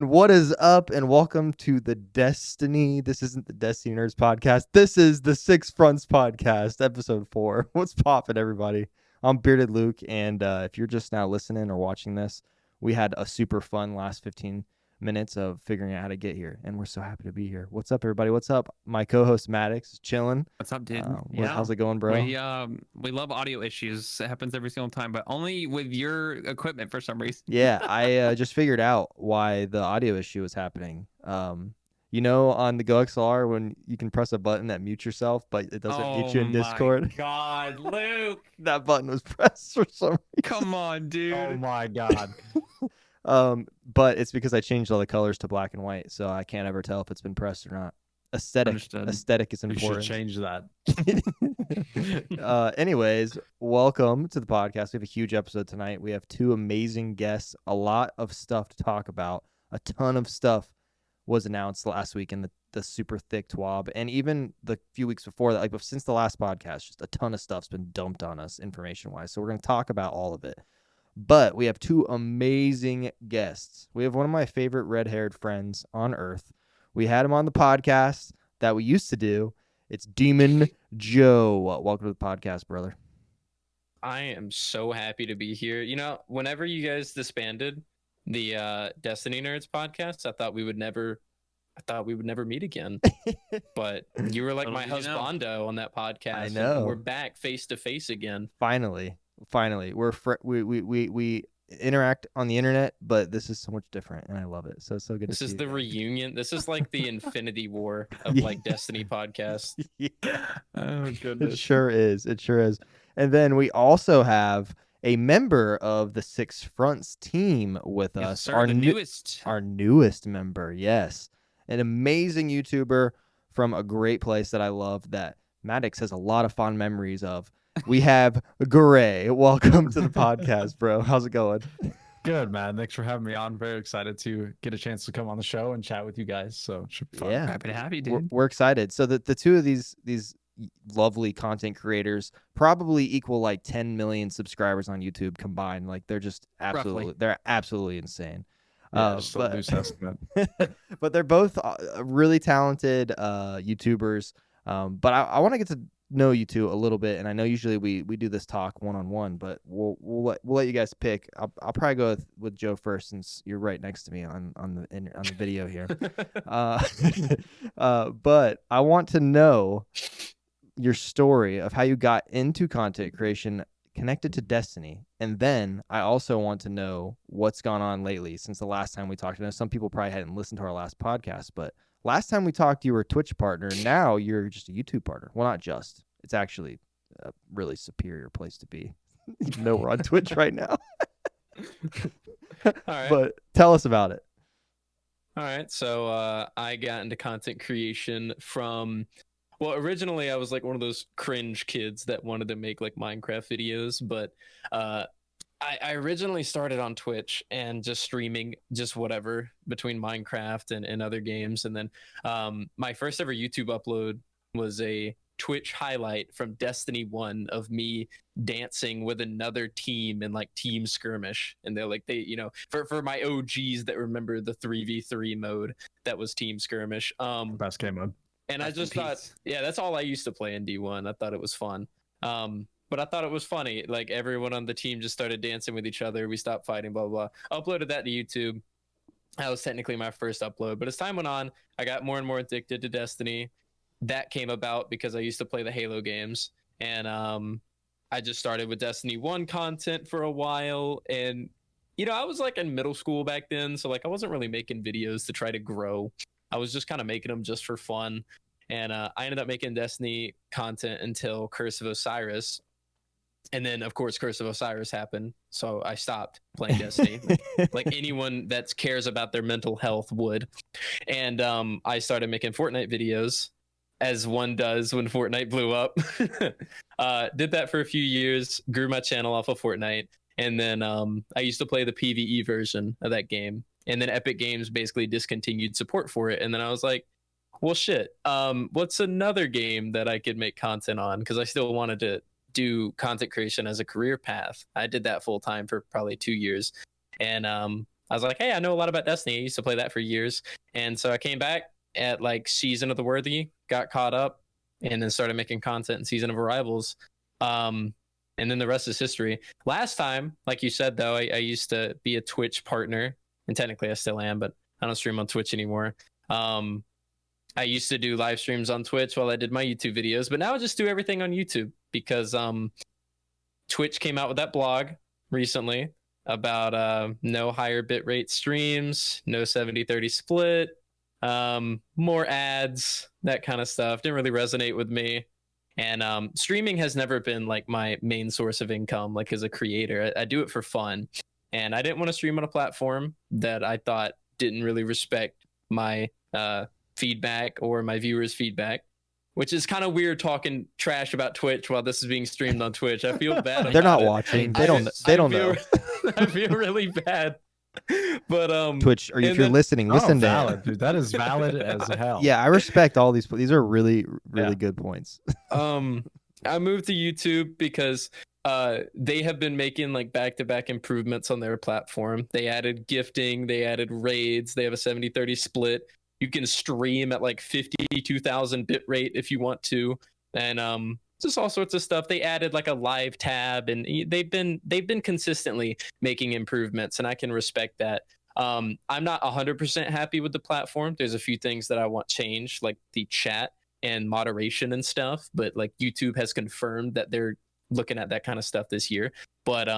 What is up, and welcome to the Destiny. This isn't the Destiny Nerds podcast. This is the Six Fronts podcast, episode 4. What's poppin', everybody? I'm Bearded Luke, and if you're just now listening or watching this, we had a super fun last 15 minutes of figuring out how to get here, and we're so happy to be here. What's up, everybody? What's up? My co-host Maddox is chilling. What's up, dude? How's it going, bro? We love audio issues. It happens every single time, but only with your equipment for some reason. Yeah, I just figured out why the audio issue was happening. On the GoXLR when you can press a button that mutes yourself, but it doesn't mute you in Discord. Oh my God, Luke! That button was pressed for some reason. Come on, dude! Oh my God! But it's because I changed all the colors to black and white, so I can't ever tell if it's been pressed or not. Aesthetic is important. You should change that. Anyways, welcome to the podcast. We have a huge episode tonight. We have two amazing guests, a lot of stuff to talk about. A ton of stuff was announced last week in the super thick TWAB, and even the few weeks before that, like since the last podcast, just a ton of stuff's been dumped on us information-wise. So we're going to talk about all of it. But we have two amazing guests. We have one of my favorite red-haired friends on earth. We had him on the podcast that we used to do. It's DemonJoe. Welcome to the podcast, brother. I am so happy to be here. You know, whenever you guys disbanded the Destiny Nerds podcast, I thought we would never meet again. But you were like my husbando on that podcast. I know. And we're back face to face again. Finally, we interact on the internet, but this is so much different, and I love it. So good. This to is see the you. Reunion. This is like the Infinity War of Yeah. like Destiny podcasts. Yeah. Oh goodness! It sure is. And then we also have a member of the Six Fronts team with Yes, us. sir, the newest. Our newest member, yes. An amazing YouTuber from a great place that I love that Maddox has a lot of fond memories of. We have Gray. Welcome to the podcast, bro. How's it going? Good, man. Thanks for having me on. Very excited to get a chance to come on the show and chat with you guys. So it should be fun. Yeah. Happy to have you, dude. We're excited. So the two of these lovely content creators probably equal like 10 million subscribers on YouTube combined. Like they're just absolutely insane. Yeah, just a loose estimate. But they're both really talented YouTubers. But I want to get to know you two a little bit, and I know usually we do this talk one-on-one, but we'll let you guys pick. I'll probably go with Joe first, since you're right next to me on the video here. But I want to know your story of how you got into content creation connected to Destiny, and then I also want to know what's gone on lately since the last time we talked. I know some people probably hadn't listened to our last podcast, but last time we talked, you were a Twitch partner. Now you're just a YouTube partner. Well, not just. It's actually a really superior place to be. Even though we're on Twitch right now. All right. But tell us about it. All right. So I got into content creation from, well, originally I was like one of those cringe kids that wanted to make like Minecraft videos, but I originally started on Twitch and just streaming just whatever between Minecraft and other games. And then my first ever YouTube upload was a Twitch highlight from Destiny 1 of me dancing with another team in like team skirmish. And for my OGs that remember the 3v3 mode, that was team skirmish. Best game mode. And I just thought, yeah, that's all I used to play in D1. I thought it was fun. But I thought it was funny. Like everyone on the team just started dancing with each other. We stopped fighting, blah, blah, blah. Uploaded that to YouTube. That was technically my first upload. But as time went on, I got more and more addicted to Destiny. That came about because I used to play the Halo games. And I just started with Destiny 1 content for a while. And, I was like in middle school back then. So like I wasn't really making videos to try to grow. I was just kind of making them just for fun. And I ended up making Destiny content until Curse of Osiris. And then, of course, Curse of Osiris happened, so I stopped playing Destiny, like anyone that cares about their mental health would. And I started making Fortnite videos, as one does when Fortnite blew up. Did that for a few years, grew my channel off of Fortnite, and then I used to play the PvE version of that game. And then Epic Games basically discontinued support for it. And then I was like, well, shit, what's another game that I could make content on? Because I still wanted to do content creation as a career path. I did that full time for probably 2 years. And I was like, hey, I know a lot about Destiny. I used to play that for years. And so I came back at like Season of the Worthy, got caught up, and then started making content in Season of Arrivals. And then the rest is history. Last time, like you said, though, I used to be a Twitch partner, and technically I still am, but I don't stream on Twitch anymore. I used to do live streams on Twitch while I did my YouTube videos, but now I just do everything on YouTube because Twitch came out with that blog recently about no higher bitrate streams, no 70-30 split, more ads, that kind of stuff. Didn't really resonate with me. And streaming has never been like my main source of income, like as a creator. I do it for fun. And I didn't want to stream on a platform that I thought didn't really respect my feedback or my viewers' feedback, which is kind of weird talking trash about Twitch while this is being streamed on Twitch. I feel bad. They're not about it. watching. They don't know. I feel really bad. But Twitch, or if you're listening, listen to valid, dude. That is valid as hell. Yeah, I respect all these. These are really good points. I moved to YouTube because they have been making like back-to-back improvements on their platform. They added gifting, they added raids, they have a 70-30 split. You can stream at like 52,000 bit rate if you want to, and just all sorts of stuff. They added like a live tab, and they've been consistently making improvements, and I can respect that. I'm not 100% happy with the platform. There's a few things that I want changed, like the chat and moderation and stuff, but like YouTube has confirmed that they're looking at that kind of stuff this year. But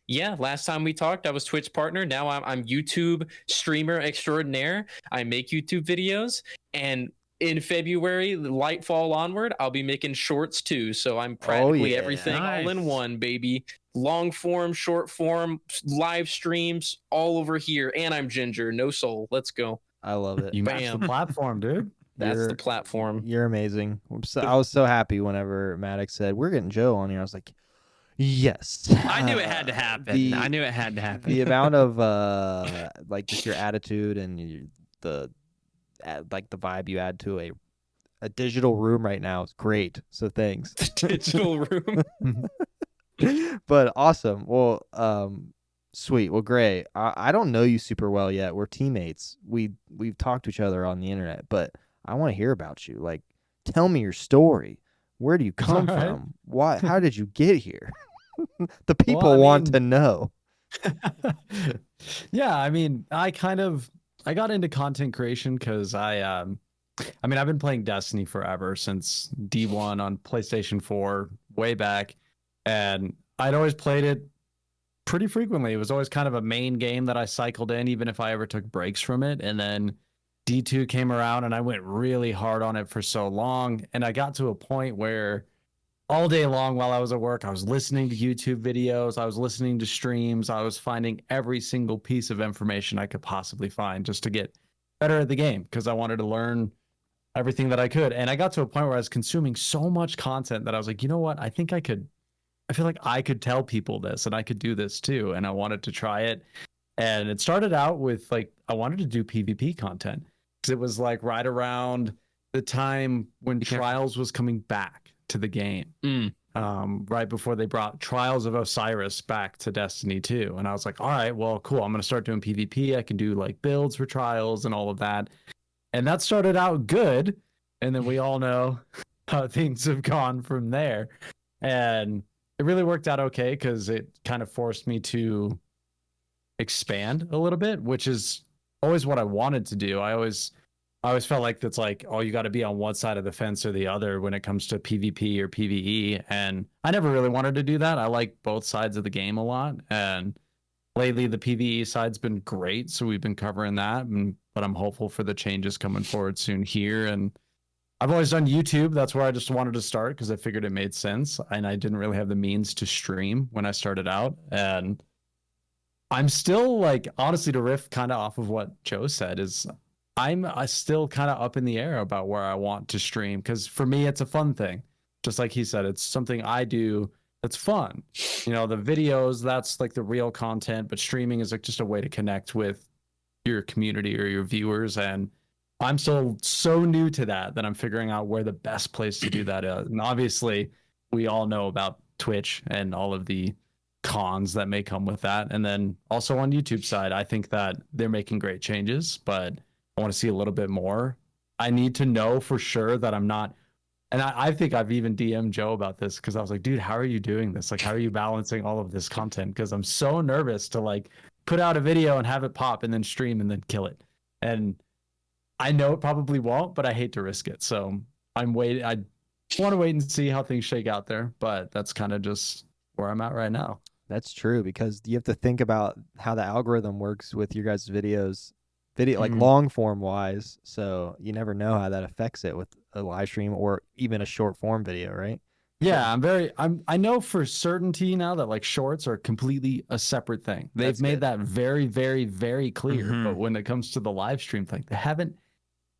yeah, last time we talked, I was Twitch partner. Now I'm YouTube streamer extraordinaire. I make YouTube videos, and in February, Lightfall onward, I'll be making shorts too. So I'm practically everything all in one, baby. Long form, short form, live streams, all over here. And I'm Ginger, no soul. Let's go. I love it. You match the platform, dude. That's the platform. You're amazing. I was so happy whenever Maddox said, we're getting Joe on here. I was like, yes. I knew it had to happen. I knew it had to happen. The amount of like just your attitude and the vibe you add to a digital room right now is great. So thanks. Digital room. But awesome. Well, sweet. Well, great. I don't know you super well yet. We're teammates. We've talked to each other on the internet, but I want to hear about you. Like, tell me your story. Where do you come from? Why? How did you get here? The people want to know. Yeah, I mean, I got into content creation because I've been playing Destiny forever, since D1 on PlayStation 4 way back, and I'd always played it pretty frequently. It was always kind of a main game that I cycled in, even if I ever took breaks from it. And then D2 came around and I went really hard on it for so long, and I got to a point where all day long while I was at work, I was listening to YouTube videos, I was listening to streams, I was finding every single piece of information I could possibly find just to get better at the game, because I wanted to learn everything that I could. And I got to a point where I was consuming so much content that I was like, you know what? I feel like I could tell people this, and I could do this too. And I wanted to try it. And it started out with like, I wanted to do PvP content, because it was like right around the time when Trials was coming back to the game, right before they brought Trials of Osiris back to Destiny 2. And I was like, all right, well, cool. I'm going to start doing PvP. I can do like builds for Trials and all of that. And that started out good. And then we all know how things have gone from there. And it really worked out okay, because it kind of forced me to expand a little bit, which is always what I wanted to do. I always felt like that's like, oh, you got to be on one side of the fence or the other when it comes to PvP or PvE. And I never really wanted to do that. I like both sides of the game a lot. And lately the PvE side's been great, so we've been covering that. But I'm hopeful for the changes coming forward soon here. And I've always done YouTube. That's where I just wanted to start, because I figured it made sense. And I didn't really have the means to stream when I started out. And I'm still like, honestly, to riff kind of off of what Joe said, is I'm still kind of up in the air about where I want to stream, because for me, it's a fun thing. Just like he said, it's something I do that's fun. You know, the videos, that's like the real content, but streaming is like just a way to connect with your community or your viewers. And I'm still so new to that I'm figuring out where the best place to do that is. And obviously, we all know about Twitch and all of the cons that may come with that. And then also on YouTube side, I think that they're making great changes, but I want to see a little bit more. I need to know for sure that I'm not. And I think I've even DM'd Joe about this because I was like, dude, how are you doing this? Like, how are you balancing all of this content? Because I'm so nervous to like put out a video and have it pop and then stream and then kill it. And I know it probably won't, but I hate to risk it. So I'm waiting. I want to wait and see how things shake out there. But that's kind of just where I'm at right now. That's true, because you have to think about how the algorithm works with your guys' videos, like long form wise. So you never know how that affects it with a live stream or even a short form video, right? Yeah, I know for certainty now that like shorts are completely a separate thing. They've made that very, very, very clear. But when it comes to the live stream thing, they haven't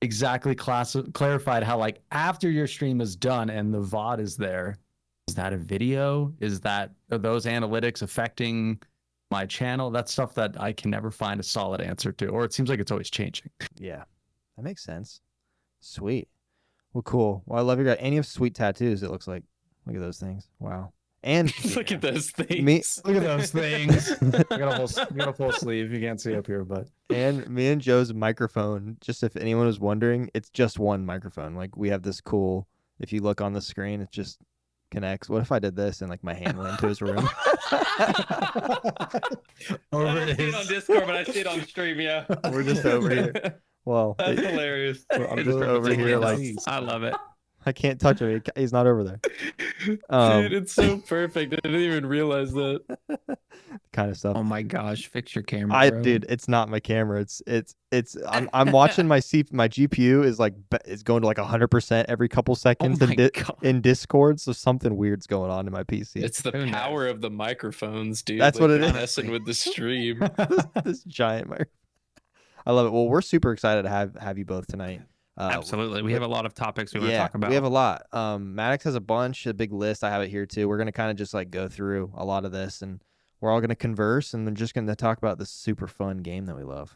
exactly clarified how like after your stream is done and the VOD is there, is that a video? Are those analytics affecting my channel? That's stuff that I can never find a solid answer to, or it seems like it's always changing. Yeah, that makes sense. Sweet. Well, cool. Well, I love your guy. And you have sweet tattoos, it looks like. Look at those things. Wow. And look at those things. Look at those things. I got a full sleeve. You can't see up here, but. And me and Joe's microphone, just if anyone was wondering, it's just one microphone. Like we have this cool, if you look on the screen, it just connects. What if I did this and like my hand went into his room? I don't see it on Discord, but I see it on stream. Yeah, we're just over here. Well, that's hilarious. I'm just over here like I love it. I can't touch him. He's not over there. Dude, it's so perfect. I didn't even realize that. Kind of stuff. Oh my gosh, fix your camera. Bro. Dude, it's not my camera. I'm watching my GPU is going to like 100% every couple seconds in Discord, so something weird's going on in my PC. It's the power of the microphones, dude. That's what it is. Messing with the stream. this giant microphone. I love it. Well, we're super excited to have you both tonight. Absolutely. We have a lot of topics we want to talk about. We have a lot. Maddox has a big list. I have it here too. We're going to kind of just like go through a lot of this, and we're all going to converse, and then just going to talk about this super fun game that we love.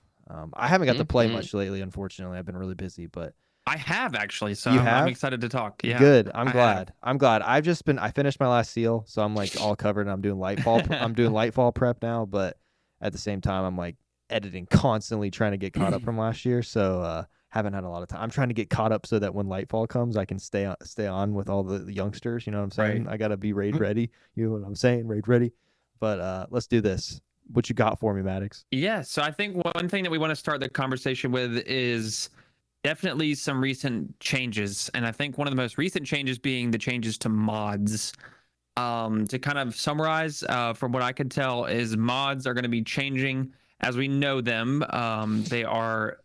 I haven't got to play much lately, unfortunately. I've been really busy, but I have actually, so I'm excited to talk. Yeah. Good. I'm glad. I finished my last seal, so I'm like all covered, and I'm doing Lightfall prep now, but at the same time I'm like editing constantly, trying to get caught up from last year. So haven't had a lot of time. I'm trying to get caught up so that when Lightfall comes, I can stay on with all the youngsters. You know what I'm saying? Right. I gotta be raid ready. You know what I'm saying? Raid ready. But let's do this. What you got for me, Maddox? Yeah. So I think one thing that we want to start the conversation with is definitely some recent changes, and I think one of the most recent changes being the changes to mods. To kind of summarize, from what I could tell, is mods are going to be changing as we know them. They are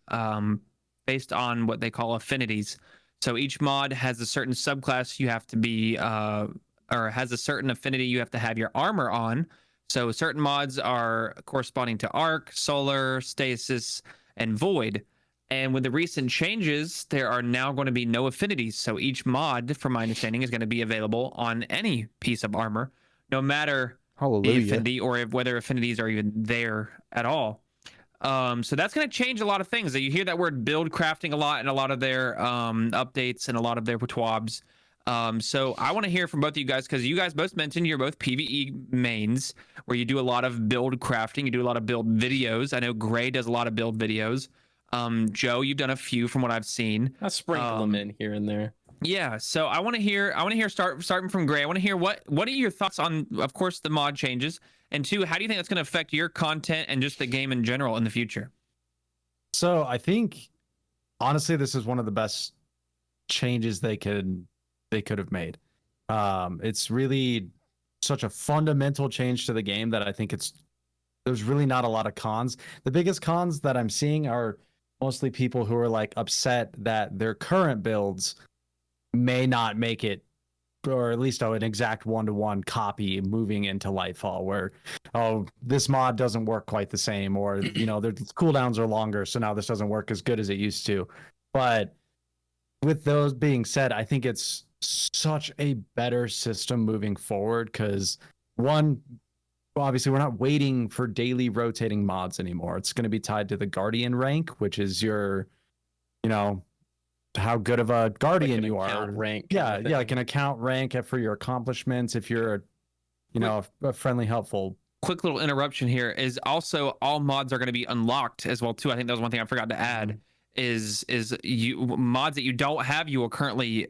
based on what they call affinities. So each mod has a certain subclass you have to be, or has a certain affinity you have to have your armor on. So certain mods are corresponding to Arc, Solar, Stasis, and Void. And with the recent changes, there are now going to be no affinities. So each mod, from my understanding, is going to be available on any piece of armor, no matter the affinity or whether affinities are even there at all. So that's going to change a lot of things. You hear that word build crafting a lot in a lot of their updates and a lot of their twabs. So I want to hear from both of you guys, because you guys both mentioned you're both PvE mains where you do a lot of build crafting. You do a lot of build videos. I know Gray does a lot of build videos. Joe, you've done a few from what I've seen. I sprinkle them in here and there. Yeah, so I want to hear starting from Gray. I want to hear what are your thoughts on, of course, the mod changes, and two, how do you think that's going to affect your content and just the game in general in the future? So I think honestly, this is one of the best changes they could have made. It's really such a fundamental change to the game that I think there's really not a lot of cons. The biggest cons that I'm seeing are mostly people who are like upset that their current builds may not make it, or at least an exact 1-to-1 copy moving into Lightfall, where this mod doesn't work quite the same, or their cooldowns are longer, so now this doesn't work as good as it used to. But with those being said, I think it's such a better system moving forward, because one, obviously we're not waiting for daily rotating mods anymore. It's going to be tied to the Guardian rank, which is your how good of a Guardian you are. Rank like an account rank for your accomplishments. If you're a friendly, helpful. Quick little interruption here is also all mods are going to be unlocked as well too. I think that was one thing I forgot to add is you mods that you don't have, you will currently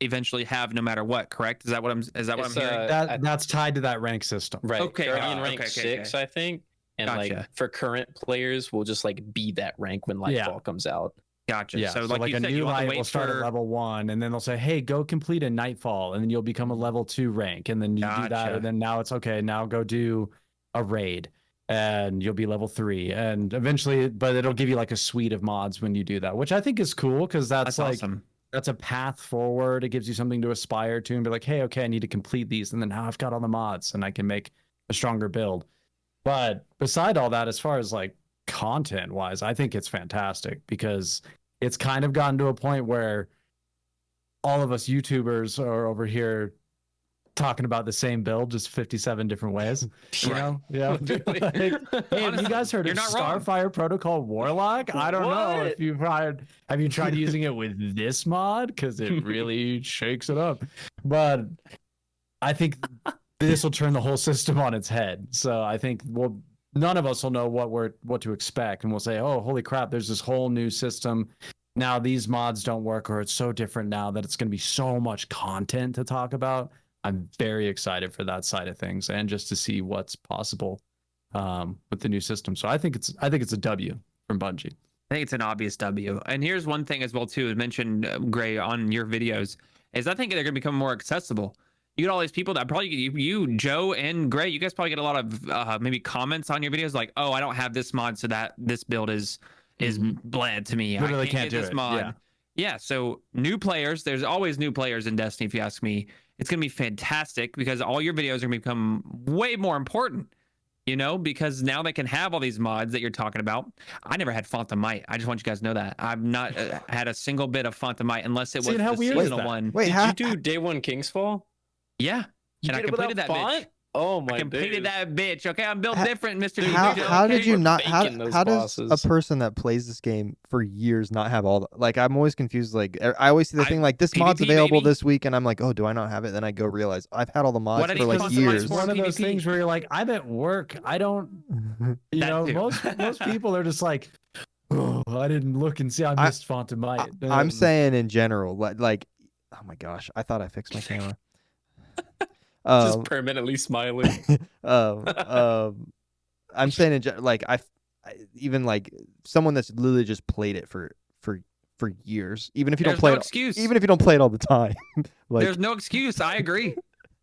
eventually have no matter what, correct? Is that what I'm hearing? That's tied to that rank system. Right. Okay. Currently in rank 6, I think. And Gotcha. like for current players, we'll just like be that rank when Lightfall comes out. Gotcha. Yeah. So like you a said, new you have to light wait will start for at level 1, and then they'll say, "Hey, go complete a Nightfall," and then you'll become a level 2 rank, and then you do that, Gotcha. and then now it's okay. Now go do a raid, and you'll be level 3, and eventually, but it'll give you like a suite of mods when you do that, which I think is cool because that's like awesome. that's a path forward. It gives you something to aspire to, and be like, "Hey, okay, I need to complete these, and then now I've got all the mods, and I can make a stronger build." But beside all that, as far as like content wise, I think it's fantastic because it's kind of gotten to a point where all of us YouTubers are over here talking about the same build, just 57 different ways. You know? Yeah. Like, hey, have you guys heard of Starfire Protocol Warlock? I don't know if you've tried. Have you tried using it with this mod? Because it really shakes it up. But I think this will turn the whole system on its head. So I think none of us will know what to expect, and we'll say, "Oh, holy crap! There's this whole new system. Now these mods don't work, or it's so different now that it's going to be so much content to talk about." I'm very excited for that side of things, and just to see what's possible with the new system. So I think it's a W from Bungie. I think it's an obvious W. And here's one thing as well too, as mentioned, Gray, on your videos, is I think they're going to become more accessible. You get all these people that probably you, Joe and Gray, you guys probably get a lot of maybe comments on your videos like, "Oh, I don't have this mod, so that this build is bled to me. Literally I can't get do this it. mod." Yeah. So new players, there's always new players in Destiny. If you ask me, it's gonna be fantastic because all your videos are gonna become way more important. Because now they can have all these mods that you're talking about. I never had Fontamite. I just want you guys to know that I've not had a single bit of Fontamite unless it was the seasonal one. Wait, did you do Day 1 Kingsfall? Yeah. You and I did it completed without that font? bitch. Oh my! I completed that bitch. Okay, I'm built different, Mr. How did you not? How those does a bosses. person that plays this game for years not have all the, like? I'm always confused. Like I always see the thing like this mod's PvP, available baby. this week, and I'm like, oh, do I not have it? Then I go realize I've had all the mods What for like Xbox years. for One of those PvP? things where you're like, I'm at work. I don't. That too. Most people are just like, oh, I didn't look and see. I missed Fontamite. I'm saying in general, like, oh my gosh, I thought I fixed my camera. Just permanently smiling. I'm saying in general, like I even like someone that's literally just played it for years, even if you don't play excuse. even if you don't play it all the time. Like, There's no excuse. I agree.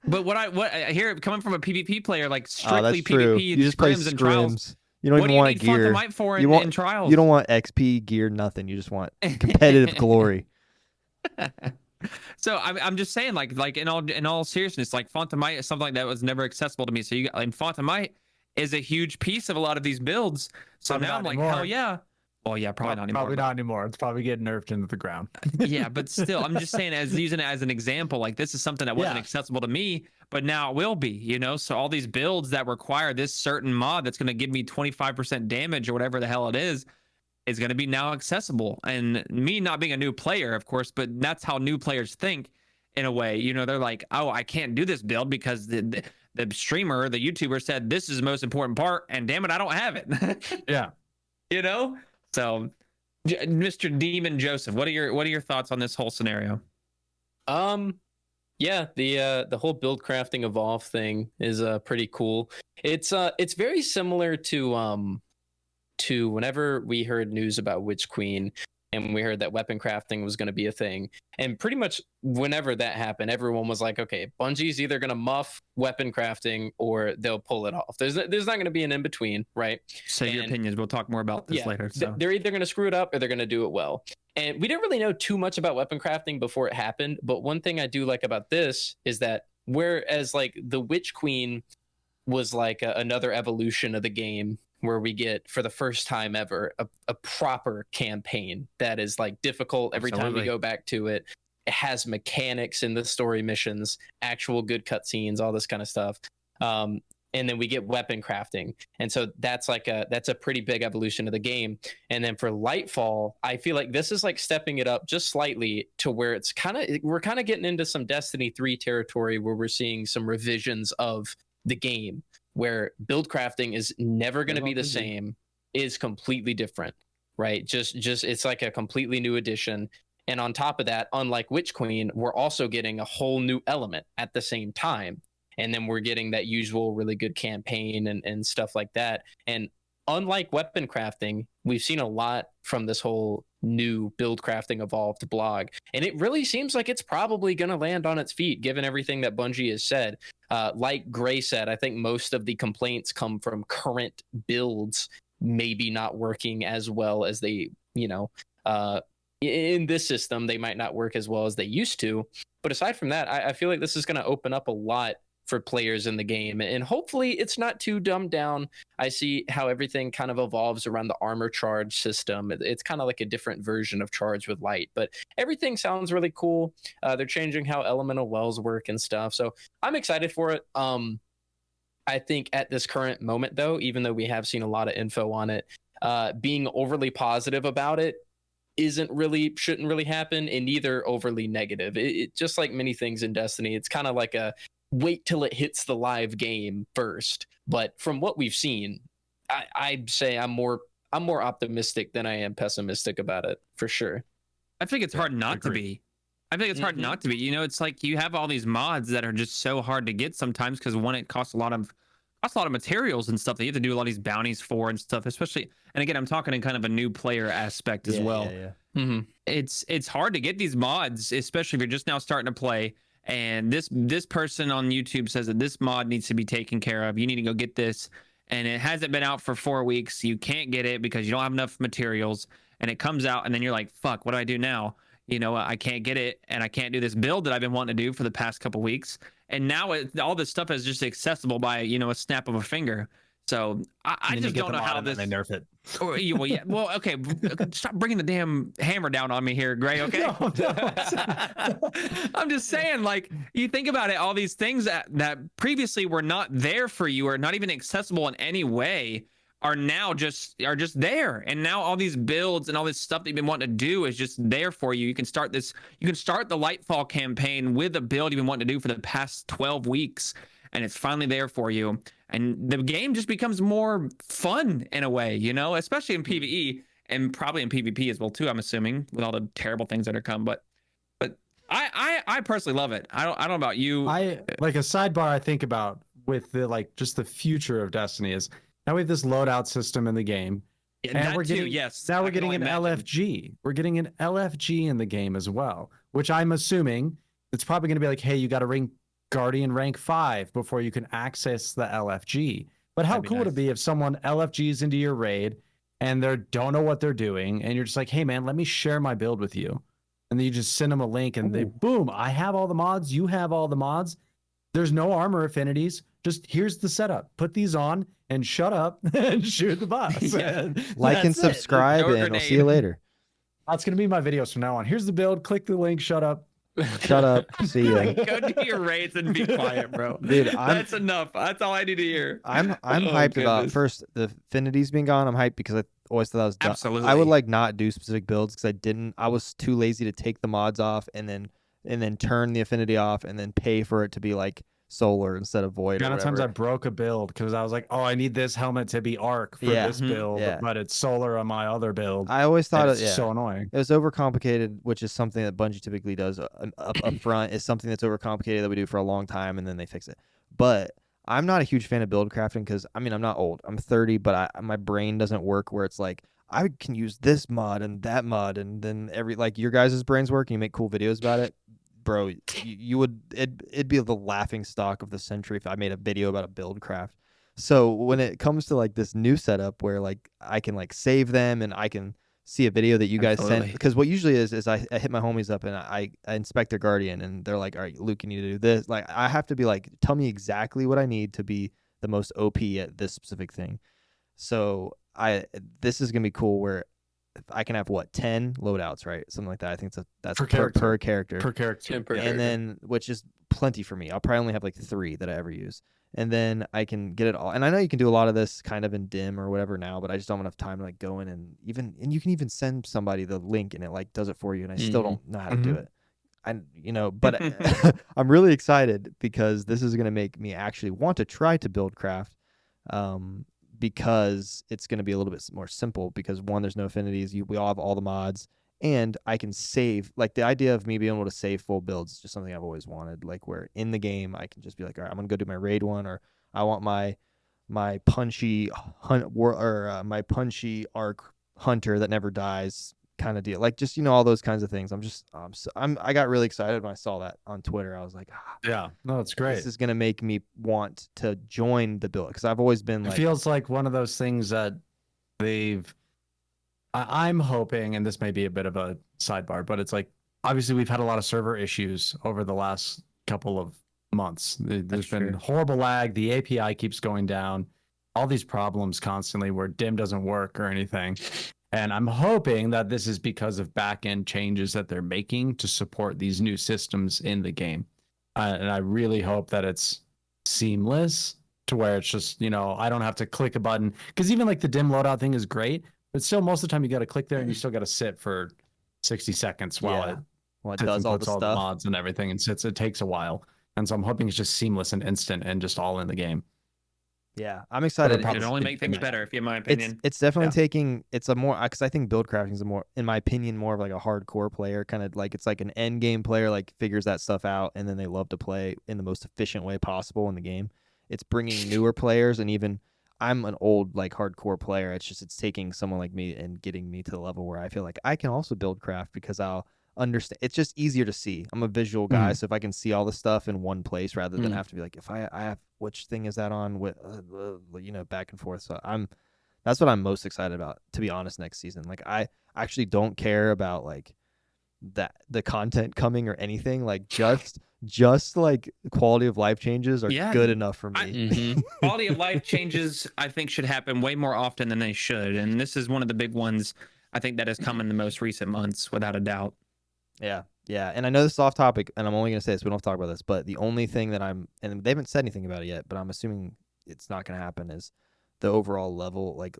But what I hear coming from a PvP player, like strictly that's true. PvP You and just play scrims and trials. scrims. You don't What even do you want need gear. Fontamite for You in trials? You don't want XP gear, nothing. You just want competitive glory. So I'm just saying, like in all seriousness, like Fontamite is something that was never accessible to me. So and Fontamite is a huge piece of a lot of these builds. So Probably now not I'm like, anymore. hell yeah. Well, yeah, probably not anymore. Probably not anymore. It's probably getting nerfed into the ground. Yeah, but still, I'm just saying, using it as an example, like this is something that wasn't accessible to me, but now it will be, So all these builds that require this certain mod that's going to give me 25% damage or whatever the hell it is going to be now accessible. And me not being a new player, of course, but that's how new players think in a way. They're like, oh, I can't do this build because the streamer, the YouTuber said this is the most important part, and damn it, I don't have it. Yeah. So, Mr. Demon Joseph, what are your thoughts on this whole scenario? Yeah, the whole build crafting evolve thing is pretty cool. It's very similar to whenever we heard news about Witch Queen and we heard that weapon crafting was going to be a thing. And pretty much whenever that happened, everyone was like, okay, Bungie's either going to muff weapon crafting or they'll pull it off. There's not going to be an in-between, right? Say your opinions. We'll talk more about this later. So. They're either going to screw it up or they're going to do it well. And we didn't really know too much about weapon crafting before it happened. But one thing I do like about this is that whereas like the Witch Queen was like another evolution of the game, where we get, for the first time ever, a proper campaign that is like difficult every time we go back to it. It has mechanics in the story missions, actual good cutscenes, all this kind of stuff. And then we get weapon crafting. And so that's a pretty big evolution of the game. And then for Lightfall, I feel like this is like stepping it up just slightly to where we're kind of getting into some Destiny 3 territory where we're seeing some revisions of the game, where build crafting is never going to be the RPG. same, is completely different, right? Just it's like a completely new addition. And on top of that, unlike Witch Queen, we're also getting a whole new element at the same time. And then we're getting that usual really good campaign and stuff like that. And unlike weapon crafting, we've seen a lot from this whole new build crafting evolved blog. And it really seems like it's probably going to land on its feet, given everything that Bungie has said. Like Gray said, I think most of the complaints come from current builds maybe not working as well as they, in this system, they might not work as well as they used to. But aside from that, I feel like this is going to open up a lot for players in the game, and hopefully it's not too dumbed down. I see how everything kind of evolves around the armor charge system. It's kind of like a different version of charge with light, but everything sounds really cool. They're changing how elemental wells work and stuff, so I'm excited for it. I think at this current moment, though, even though we have seen a lot of info on it, being overly positive about it shouldn't really happen, and neither overly negative. It just like many things in Destiny, it's kind of like a wait till it hits the live game first. But from what we've seen, I'd say I'm more optimistic than I am pessimistic about it, for sure. I think it's hard not to be. I think it's hard not to be. It's like you have all these mods that are just so hard to get sometimes because one, it costs a lot of materials and stuff that you have to do a lot of these bounties for and stuff, especially. And again, I'm talking in kind of a new player aspect as well. Mm-hmm. It's hard to get these mods, especially if you're just now starting to play. And this person on YouTube says that this mod needs to be taken care of. You need to go get this. And it hasn't been out for 4 weeks. You can't get it because you don't have enough materials. And it comes out and then you're like, fuck, what do I do now? I can't get it, and I can't do this build that I've been wanting to do for the past couple weeks. And now all this stuff is just accessible by, a snap of a finger. So I just don't know how this. They nerf it. Well, okay. Stop bringing the damn hammer down on me here, Gray. Okay. No. I'm just saying, like, you think about it, all these things that previously were not there for you or not even accessible in any way are now just there. And now all these builds and all this stuff that you've been wanting to do is just there for you. You can start the Lightfall campaign with a build you've been wanting to do for the past 12 weeks, and it's finally there for you. And the game just becomes more fun in a way, especially in PvE and probably in PvP as well too, I'm assuming, with all the terrible things that are come. But I personally love it. I don't know about you. I like a sidebar I think about with just the future of Destiny is now we have this loadout system in the game. And we're getting an LFG. We're getting an LFG in the game as well, which I'm assuming it's probably going to be like, hey, you got to ring Guardian rank 5 before you can access the LFG. But how cool would it be if someone LFGs into your raid and they don't know what they're doing, and you're just like, hey man, let me share my build with you. And then you just send them a link and they boom, I have all the mods, you have all the mods. There's no armor affinities. Just here's the setup. Put these on and shut up and shoot the boss. Like and subscribe, and I'll see you later. That's going to be my videos from now on. Here's the build. Click the link. Shut up. Shut up. See ya. Go do your raids and be quiet, bro. Dude, that's enough. That's all I need to hear. I'm hyped about first the affinities being gone. I'm hyped because I always thought that was dumb. Absolutely. I would not do specific builds because I was too lazy to take the mods off and then turn the affinity off and then pay for it to be like solar instead of void. The amount of times I broke a build because I was like, oh, I need this helmet to be arc for this build, but it's solar on my other build. I always thought it's so annoying. It was overcomplicated, which is something that Bungie typically does up front. Is something that's overcomplicated that we do for a long time and then they fix it. But I'm not a huge fan of build crafting because I'm not old. I'm 30, but my brain doesn't work where it's like I can use this mod and that mod, and then your guys' brains work and you make cool videos about it. Bro, it'd be the laughing stock of the century if I made a video about a build craft. So when it comes to this new setup where I can save them and I can see a video that you guys sent, because what usually is I hit my homies up and I inspect their Guardian and they're like, all right, Luke, you need to do this. I have to be tell me exactly what I need to be the most OP at this specific thing. So this is gonna be cool where I can have 10 loadouts, right? Something like that. I think that's per character. Per character. And then, which is plenty for me. I'll probably only have 3 that I ever use. And then I can get it all. And I know you can do a lot of this kind of in dim or whatever now, but I just don't have enough time to go in and you can even send somebody the link and it does it for you. And I still don't know how to do it. but I'm really excited because this is going to make me actually want to try to build craft, because it's going to be a little bit more simple because one, there's no affinities. We all have all the mods, and I can save. Like the idea of me being able to save full builds is just something I've always wanted. Like where in the game I can just be like, all right, I'm going to go do my raid one, or I want my punchy my punchy arc hunter that never dies kind of deal, like just all those kinds of things. I got really excited when I saw that on Twitter. I was like, yeah, no, it's great. This is gonna make me want to join the build because I've always been like, it feels like one of those things that I'm hoping, and this may be a bit of a sidebar, but it's like obviously we've had a lot of server issues over the last couple of months. There's been horrible lag, the API keeps going down, all these problems constantly where dim doesn't work or anything. And I'm hoping that this is because of back-end changes that they're making to support these new systems in the game. And I really hope that it's seamless to where it's just, I don't have to click a button. Because even like the dim loadout thing is great, but still most of the time you got to click there and you still got to sit for 60 seconds while it does all the stuff, mods and everything, and sits. It takes a while. And so I'm hoping it's just seamless and instant and just all in the game. Yeah, I'm excited. It'd only make things better, if you have my opinion. It's definitely taking. It's a more, because I think build crafting is a more, in my opinion, more of like a hardcore player kind of like, it's like an end game player like figures that stuff out and then they love to play in the most efficient way possible in the game. It's bringing newer players, and even I'm an old like hardcore player. It's taking someone like me and getting me to the level where I feel like I can also build craft because I'll understand. It's just easier to see. I'm a visual guy, so if I can see all the stuff in one place rather than have to be like, if I have, which thing is that on, with back and forth. So that's what I'm most excited about, to be honest, next season. Like I actually don't care about like that the content coming or anything. Like just like quality of life changes are good enough for me. Quality of life changes I think should happen way more often than they should, and this is one of the big ones I think that has come in the most recent months, without a doubt. Yeah. And I know this is off topic, and I'm only going to say this. We don't have to talk about this, but the only thing that and they haven't said anything about it yet, but I'm assuming it's not going to happen, is the overall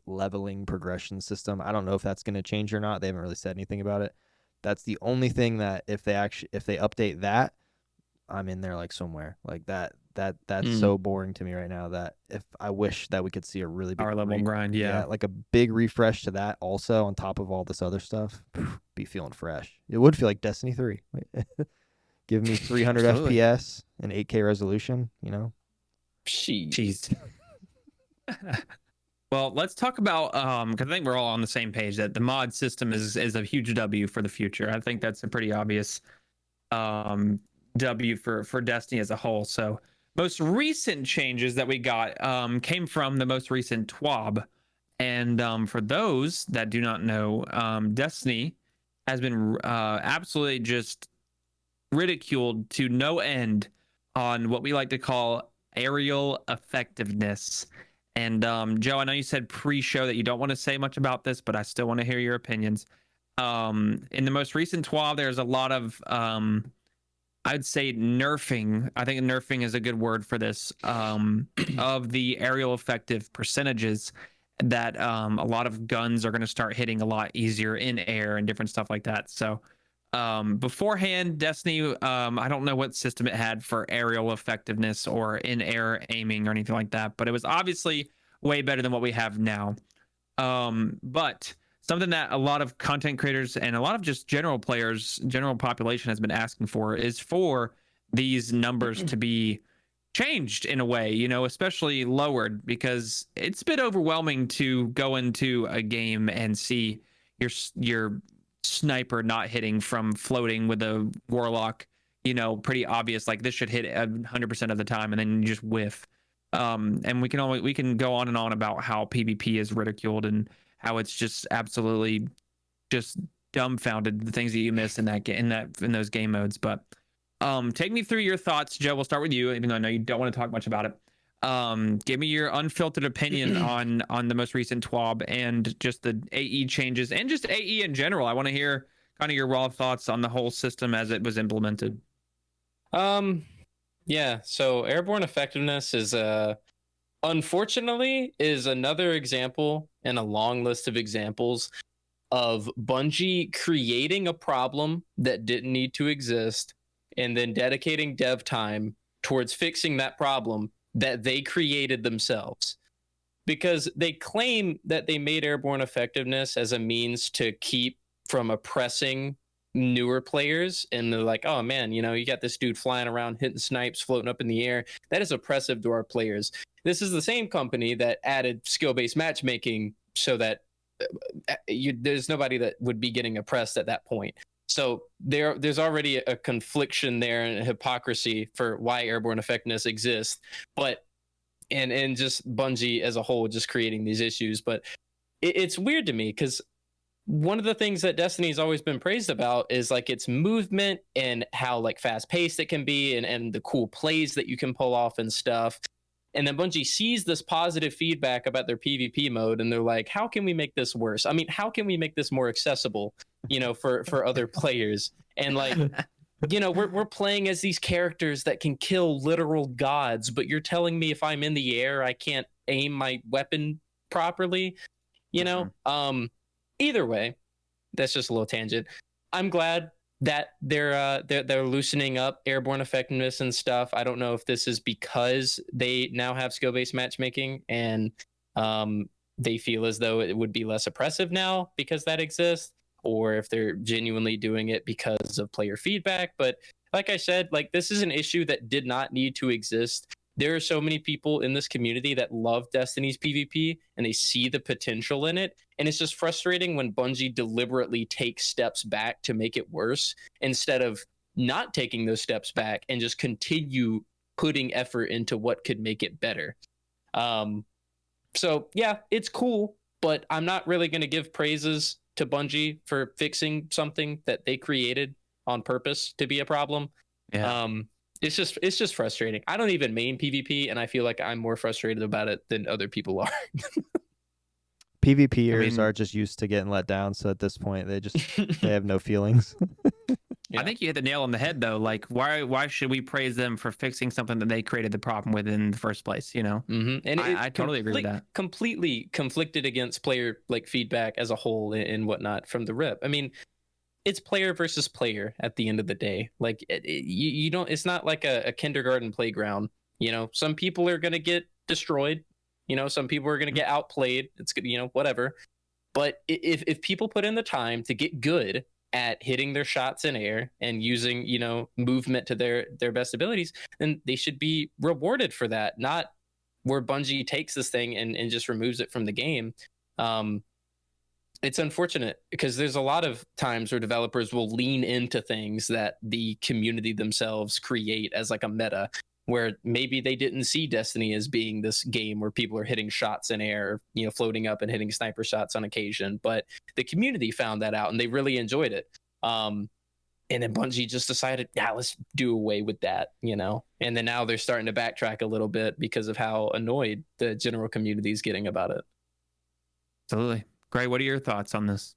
leveling progression system. I don't know if that's going to change or not. They haven't really said anything about it. That's the only thing that if they update that, I'm in there like somewhere like that. That's so boring to me right now that if I wish that we could see a really big power level grind, like a big refresh to that also on top of all this other stuff, be feeling fresh. It would feel like Destiny 3. Give me 300 FPS and 8K resolution, Jeez. Well, let's talk about because I think we're all on the same page that the mod system is a huge W for the future. I think that's a pretty obvious W for Destiny as a whole. So most recent changes that we got came from the most recent TWAB. And for those that do not know, Destiny has been absolutely just ridiculed to no end on what we like to call aerial effectiveness. And Joe, I know you said pre-show that you don't want to say much about this, but I still want to hear your opinions. In the most recent TWAB, there's a lot of I'd say nerfing. I think nerfing is a good word for this, of the aerial effective percentages that a lot of guns are going to start hitting a lot easier in air and different stuff like that. So beforehand, Destiny, I don't know what system it had for aerial effectiveness or in air aiming or anything like that, but it was obviously way better than what we have now. But something that a lot of content creators and a lot of just general players, general population has been asking for is for these numbers to be changed in a way, especially lowered, because it's a bit overwhelming to go into a game and see your sniper not hitting from floating with a warlock, pretty obvious, like this should hit 100% of the time, and then you just whiff. And we can go on and on about how PvP is ridiculed and how it's just absolutely just dumbfounded, the things that you miss in those game modes. But take me through your thoughts, Joe. We'll start with you, even though I know you don't want to talk much about it. Give me your unfiltered opinion on the most recent TWAB and just the AE changes and just AE in general. I want to hear kind of your raw thoughts on the whole system as it was implemented. Yeah, so airborne effectiveness is unfortunately is another example in a long list of examples of Bungie creating a problem that didn't need to exist and then dedicating dev time towards fixing that problem that they created themselves. Because they claim that they made airborne effectiveness as a means to keep from oppressing newer players. And they're like, oh man, you know, you got this dude flying around hitting snipes, floating up in the air. That is oppressive to our players. This is the same company that added skill-based matchmaking so that there's nobody that would be getting oppressed at that point. So there's already a confliction there and a hypocrisy for why airborne effectiveness exists. But and just Bungie as a whole just creating these issues. But it's weird to me because one of the things that Destiny's always been praised about is like its movement and how like fast paced it can be and the cool plays that you can pull off and stuff. And then Bungie sees this positive feedback about their PvP mode and they're like, how can we make this worse? I mean, how can we make this more accessible, you know, for other players? And like, you know, we're playing as these characters that can kill literal gods, but you're telling me if I'm in the air, I can't aim my weapon properly, you know? Either way, that's just a little tangent. I'm glad that they're loosening up airborne effectiveness and stuff. I don't know if this is because they now have skill-based matchmaking and they feel as though it would be less oppressive now because that exists, or if they're genuinely doing it because of player feedback. But like I said, like this is an issue that did not need to exist. There are so many people in this community that love Destiny's PvP and they see the potential in it. And it's just frustrating when Bungie deliberately takes steps back to make it worse instead of not taking those steps back and just continue putting effort into what could make it better. So yeah, it's cool, but I'm not really going to give praises to Bungie for fixing something that they created on purpose to be a problem. Yeah. It's just frustrating. I don't even main PvP, and I feel like I'm more frustrated about it than other people are. PvPers are just used to getting let down, so at this point they have no feelings. I think you hit the nail on the head though. Like why should we praise them for fixing something that they created the problem with in the first place, you know? And I totally agree with that. Completely conflicted against player like feedback as a whole and whatnot from the rip. I mean, it's player versus player at the end of the day. Like you don't, it's not like a kindergarten playground. You know, some people are going to get destroyed. You know, some people are going to get outplayed. It's good, you know, whatever. But if people put in the time to get good at hitting their shots in air and using, you know, movement to their best abilities, then they should be rewarded for that. Not where Bungie takes this thing and just removes it from the game. It's unfortunate because there's a lot of times where developers will lean into things that the community themselves create as like a meta, where maybe they didn't see Destiny as being this game where people are hitting shots in air, you know, floating up and hitting sniper shots on occasion. But the community found that out and they really enjoyed it. And then Bungie just decided, yeah, let's do away with that, you know? And then now they're starting to backtrack a little bit because of how annoyed the general community is getting about it. Absolutely. Gray, what are your thoughts on this?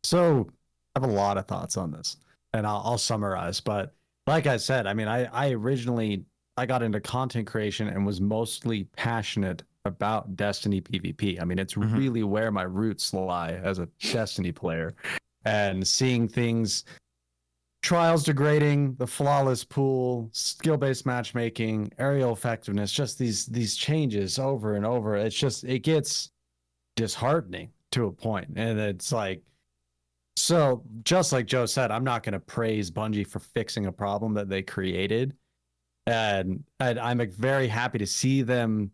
So I have a lot of thoughts on this, and I'll summarize. But like I said, I mean, I originally got into content creation and was mostly passionate about Destiny PvP. I mean, it's really where my roots lie as a Destiny player, and seeing things, trials degrading, the flawless pool, skill-based matchmaking, aerial effectiveness, just these changes over and over. It gets disheartening to a point. And it's like, so just like Joe said, I'm not going to praise Bungie for fixing a problem that they created. And I'm very happy to see them.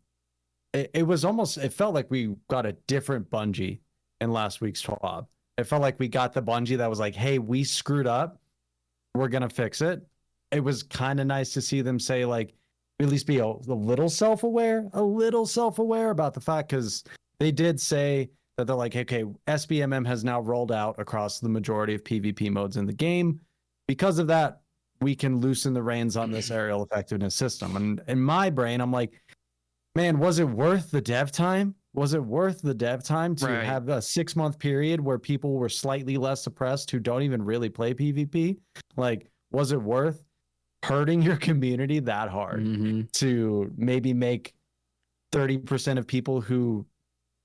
It felt like we got a different Bungie in last week's TWAB. It felt like we got the Bungie that was like, hey, we screwed up. We're going to fix it. It was kind of nice to see them say, like, at least be a little self-aware about the fact, because they did say that they're like, okay, SBMM has now rolled out across the majority of PvP modes in the game. Because of that, we can loosen the reins on this aerial effectiveness system. And in my brain, I'm like, man, was it worth the dev time? Was it worth the dev time to have a 6-month period where people were slightly less suppressed who don't even really play PvP? Like, was it worth hurting your community that hard to maybe make 30% of people who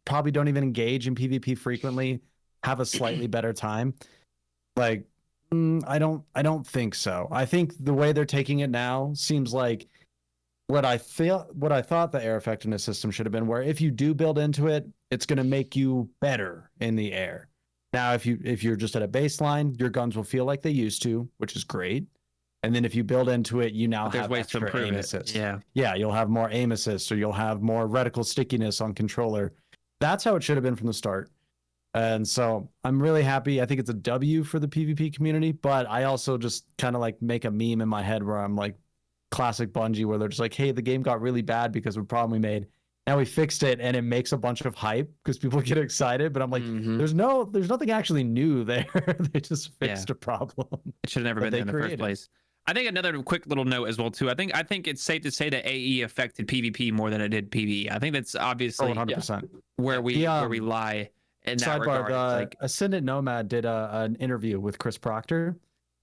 probably don't even engage in PvP frequently have a slightly better time? Like, I don't think so. I think the way they're taking it now seems like what I thought the air effectiveness system should have been, where if you do build into it, it's going to make you better in the air. Now, if you're just at a baseline, your guns will feel like they used to, which is great. And then if you build into it, you now There's have ways to extra improve aim it. assist. Yeah. You'll have more aim assist, or you'll have more reticle stickiness on controller. That's how it should have been from the start. And so I'm really happy. I think it's a W for the PvP community, but I also just kind of like make a meme in my head where I'm like, classic Bungie, where they're just like, hey, the game got really bad because of a problem we made. Now we fixed it, and it makes a bunch of hype because people get excited. But I'm like, there's nothing actually new there. They just fixed a problem. It should have never been there in the first place. I think another quick little note as well too. I think it's safe to say that AE affected PvP more than it did PvE. I think that's obviously 100%. where we lie in that regard. Like Ascendant Nomad did an interview with Chris Proctor,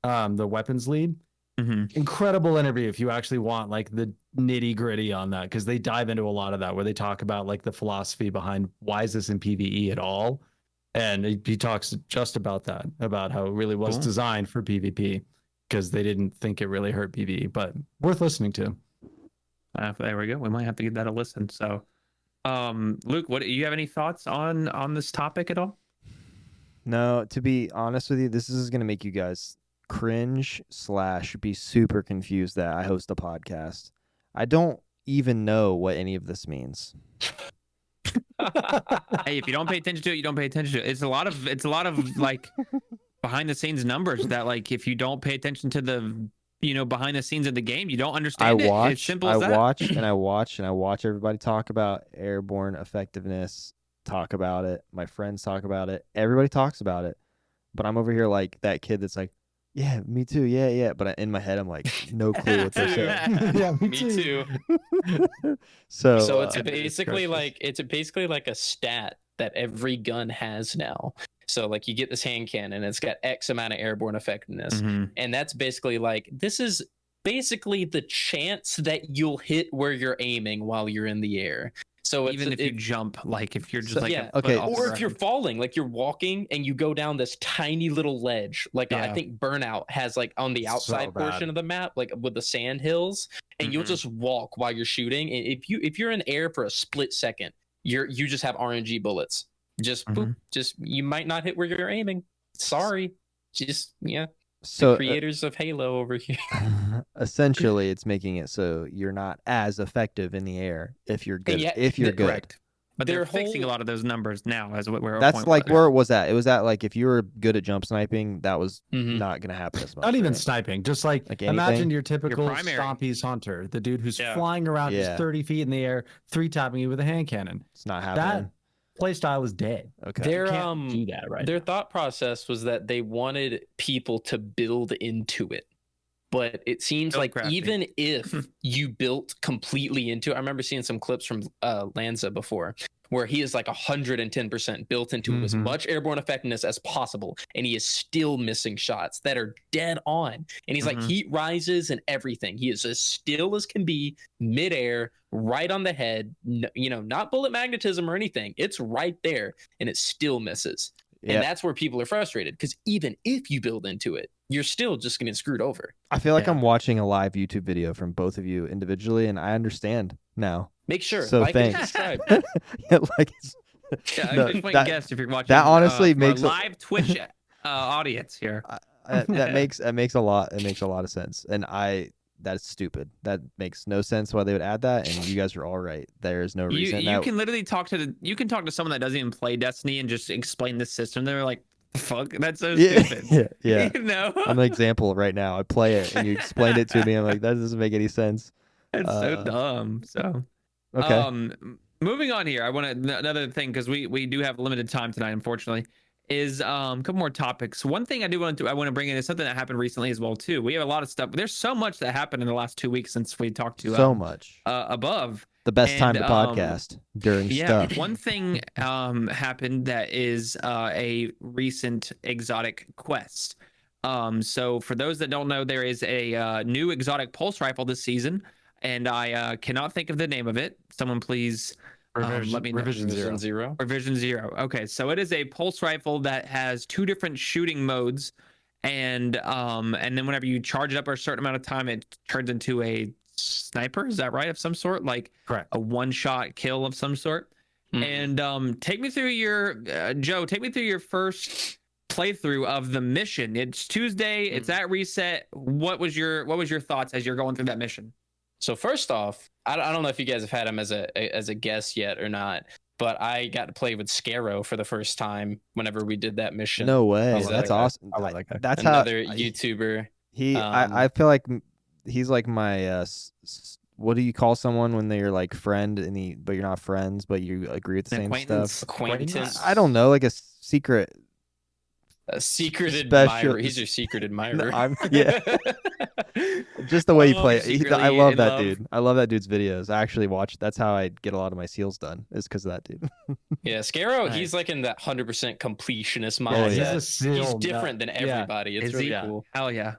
the weapons lead. Incredible interview if you actually want like the nitty gritty on that, because they dive into a lot of that, where they talk about like the philosophy behind why is this in PvE at all, and he talks just about that, about how it really was designed for PvP because they didn't think it really hurt PvE. But worth listening to. There we go. We might have to give that a listen. So, Luke, what do you have any thoughts on this topic at all? No, to be honest with you, this is going to make you guys cringe / be super confused that I host a podcast. I don't even know what any of this means. Hey, if you don't pay attention to it, you don't pay attention to it. It's a lot of like behind the scenes numbers that, like, if you don't pay attention to the behind the scenes of the game, you don't understand it. It's simple as that. I watch everybody talk about airborne effectiveness, talk about it. My friends talk about it. Everybody talks about it. But I'm over here like that kid that's like, yeah, me too. Yeah. But in my head, I'm like, no clue what they're saying. Yeah, Me too. So it's basically like a stat that every gun has now. So like you get this hand cannon, it's got X amount of airborne effectiveness, and that's basically like, this is basically the chance that you'll hit where you're aiming while you're in the air. So even if you jump, like if you're just or if you're falling, like you're walking and you go down this tiny little ledge, like I think Burnout has like on the outside portion of the map, like with the sand hills, and you'll just walk while you're shooting. And if you're in air for a split second, you just have RNG bullets. Just boop, just you might not hit where you're aiming. Sorry, So the creators of Halo over here. Essentially, it's making it so you're not as effective in the air if you're good. If you're good, correct. But they're fixing a lot of those numbers now, as what we're. That's like where it was at. It was at like if you were good at jump sniping, that was not going to happen as much. Not even sniping, just like imagine your typical Stompies hunter, the dude who's flying around just 30 feet in the air, 3-tapping you with a hand cannon. It's not happening. That play style is dead. Okay, their can't do that right. Their thought process was that they wanted people to build into it. But it seems like even if you built completely into it, I remember seeing some clips from Lanza before where he is like 110% built into as much airborne effectiveness as possible, and he is still missing shots that are dead on. And he's like heat rises and everything. He is as still as can be, midair, right on the head, not bullet magnetism or anything. It's right there, and it still misses. And that's where people are frustrated, because even if you build into it, you're still just going to get screwed over. I feel like I'm watching a live YouTube video from both of you individually, and I understand now. Make sure. So like thanks. and subscribe. Guess if you're watching that honestly makes a live Twitch audience here. That makes a lot. It makes a lot of sense, and that's stupid. That makes no sense why they would add that, and you guys are all right. There's no reason. You can literally talk to someone that doesn't even play Destiny and just explain the system. They're like, fuck, that's so stupid. Yeah. I'm an example right now. I play it and you explained it to me. I'm like, that doesn't make any sense. It's so dumb. So okay. Moving on here, I want another thing, because we do have limited time tonight, unfortunately, is a couple more topics. One thing I want to bring in is something that happened recently as well too. We have a lot of stuff. There's so much that happened in the last 2 weeks since we talked to so much above. The best time to podcast during stuff. One thing happened that is a recent exotic quest. So for those that don't know, there is a new exotic pulse rifle this season, and I cannot think of the name of it. Someone please let me know. Revision zero. Revision 0. Okay, so it is a pulse rifle that has 2 different shooting modes, and then whenever you charge it up for a certain amount of time, it turns into a sniper. Is that right? Of some sort, like Correct. a one-shot kill of some sort. Mhm. And take me through your Joe. Take me through your first playthrough of the mission. It's Tuesday. It's at reset. What was your thoughts as you're going through that mission? So first off, I don't know if you guys have had him as a guest yet or not, but I got to play with Scarrow for the first time whenever we did that mission. No way. He's That's a- awesome. I like that guy. That's Another how YouTuber. I feel like he's like my what do you call someone when they're like friend but you're not friends but you agree with the same stuff? Acquaintance. I don't know, like a secret. A secret Special- admirer. He's your secret admirer. Yeah. Just the way he Oh, plays. secretly I love in that love. dude. I love that dude's videos. I actually watch. That's how I get a lot of my seals done. Is because of that dude. Yeah, Scarrow, Nice. he's like in that 100% completionist Oh, mindset. yeah. He's a seal He's nut. different than Yeah. everybody. It's Is really he? cool. Hell yeah.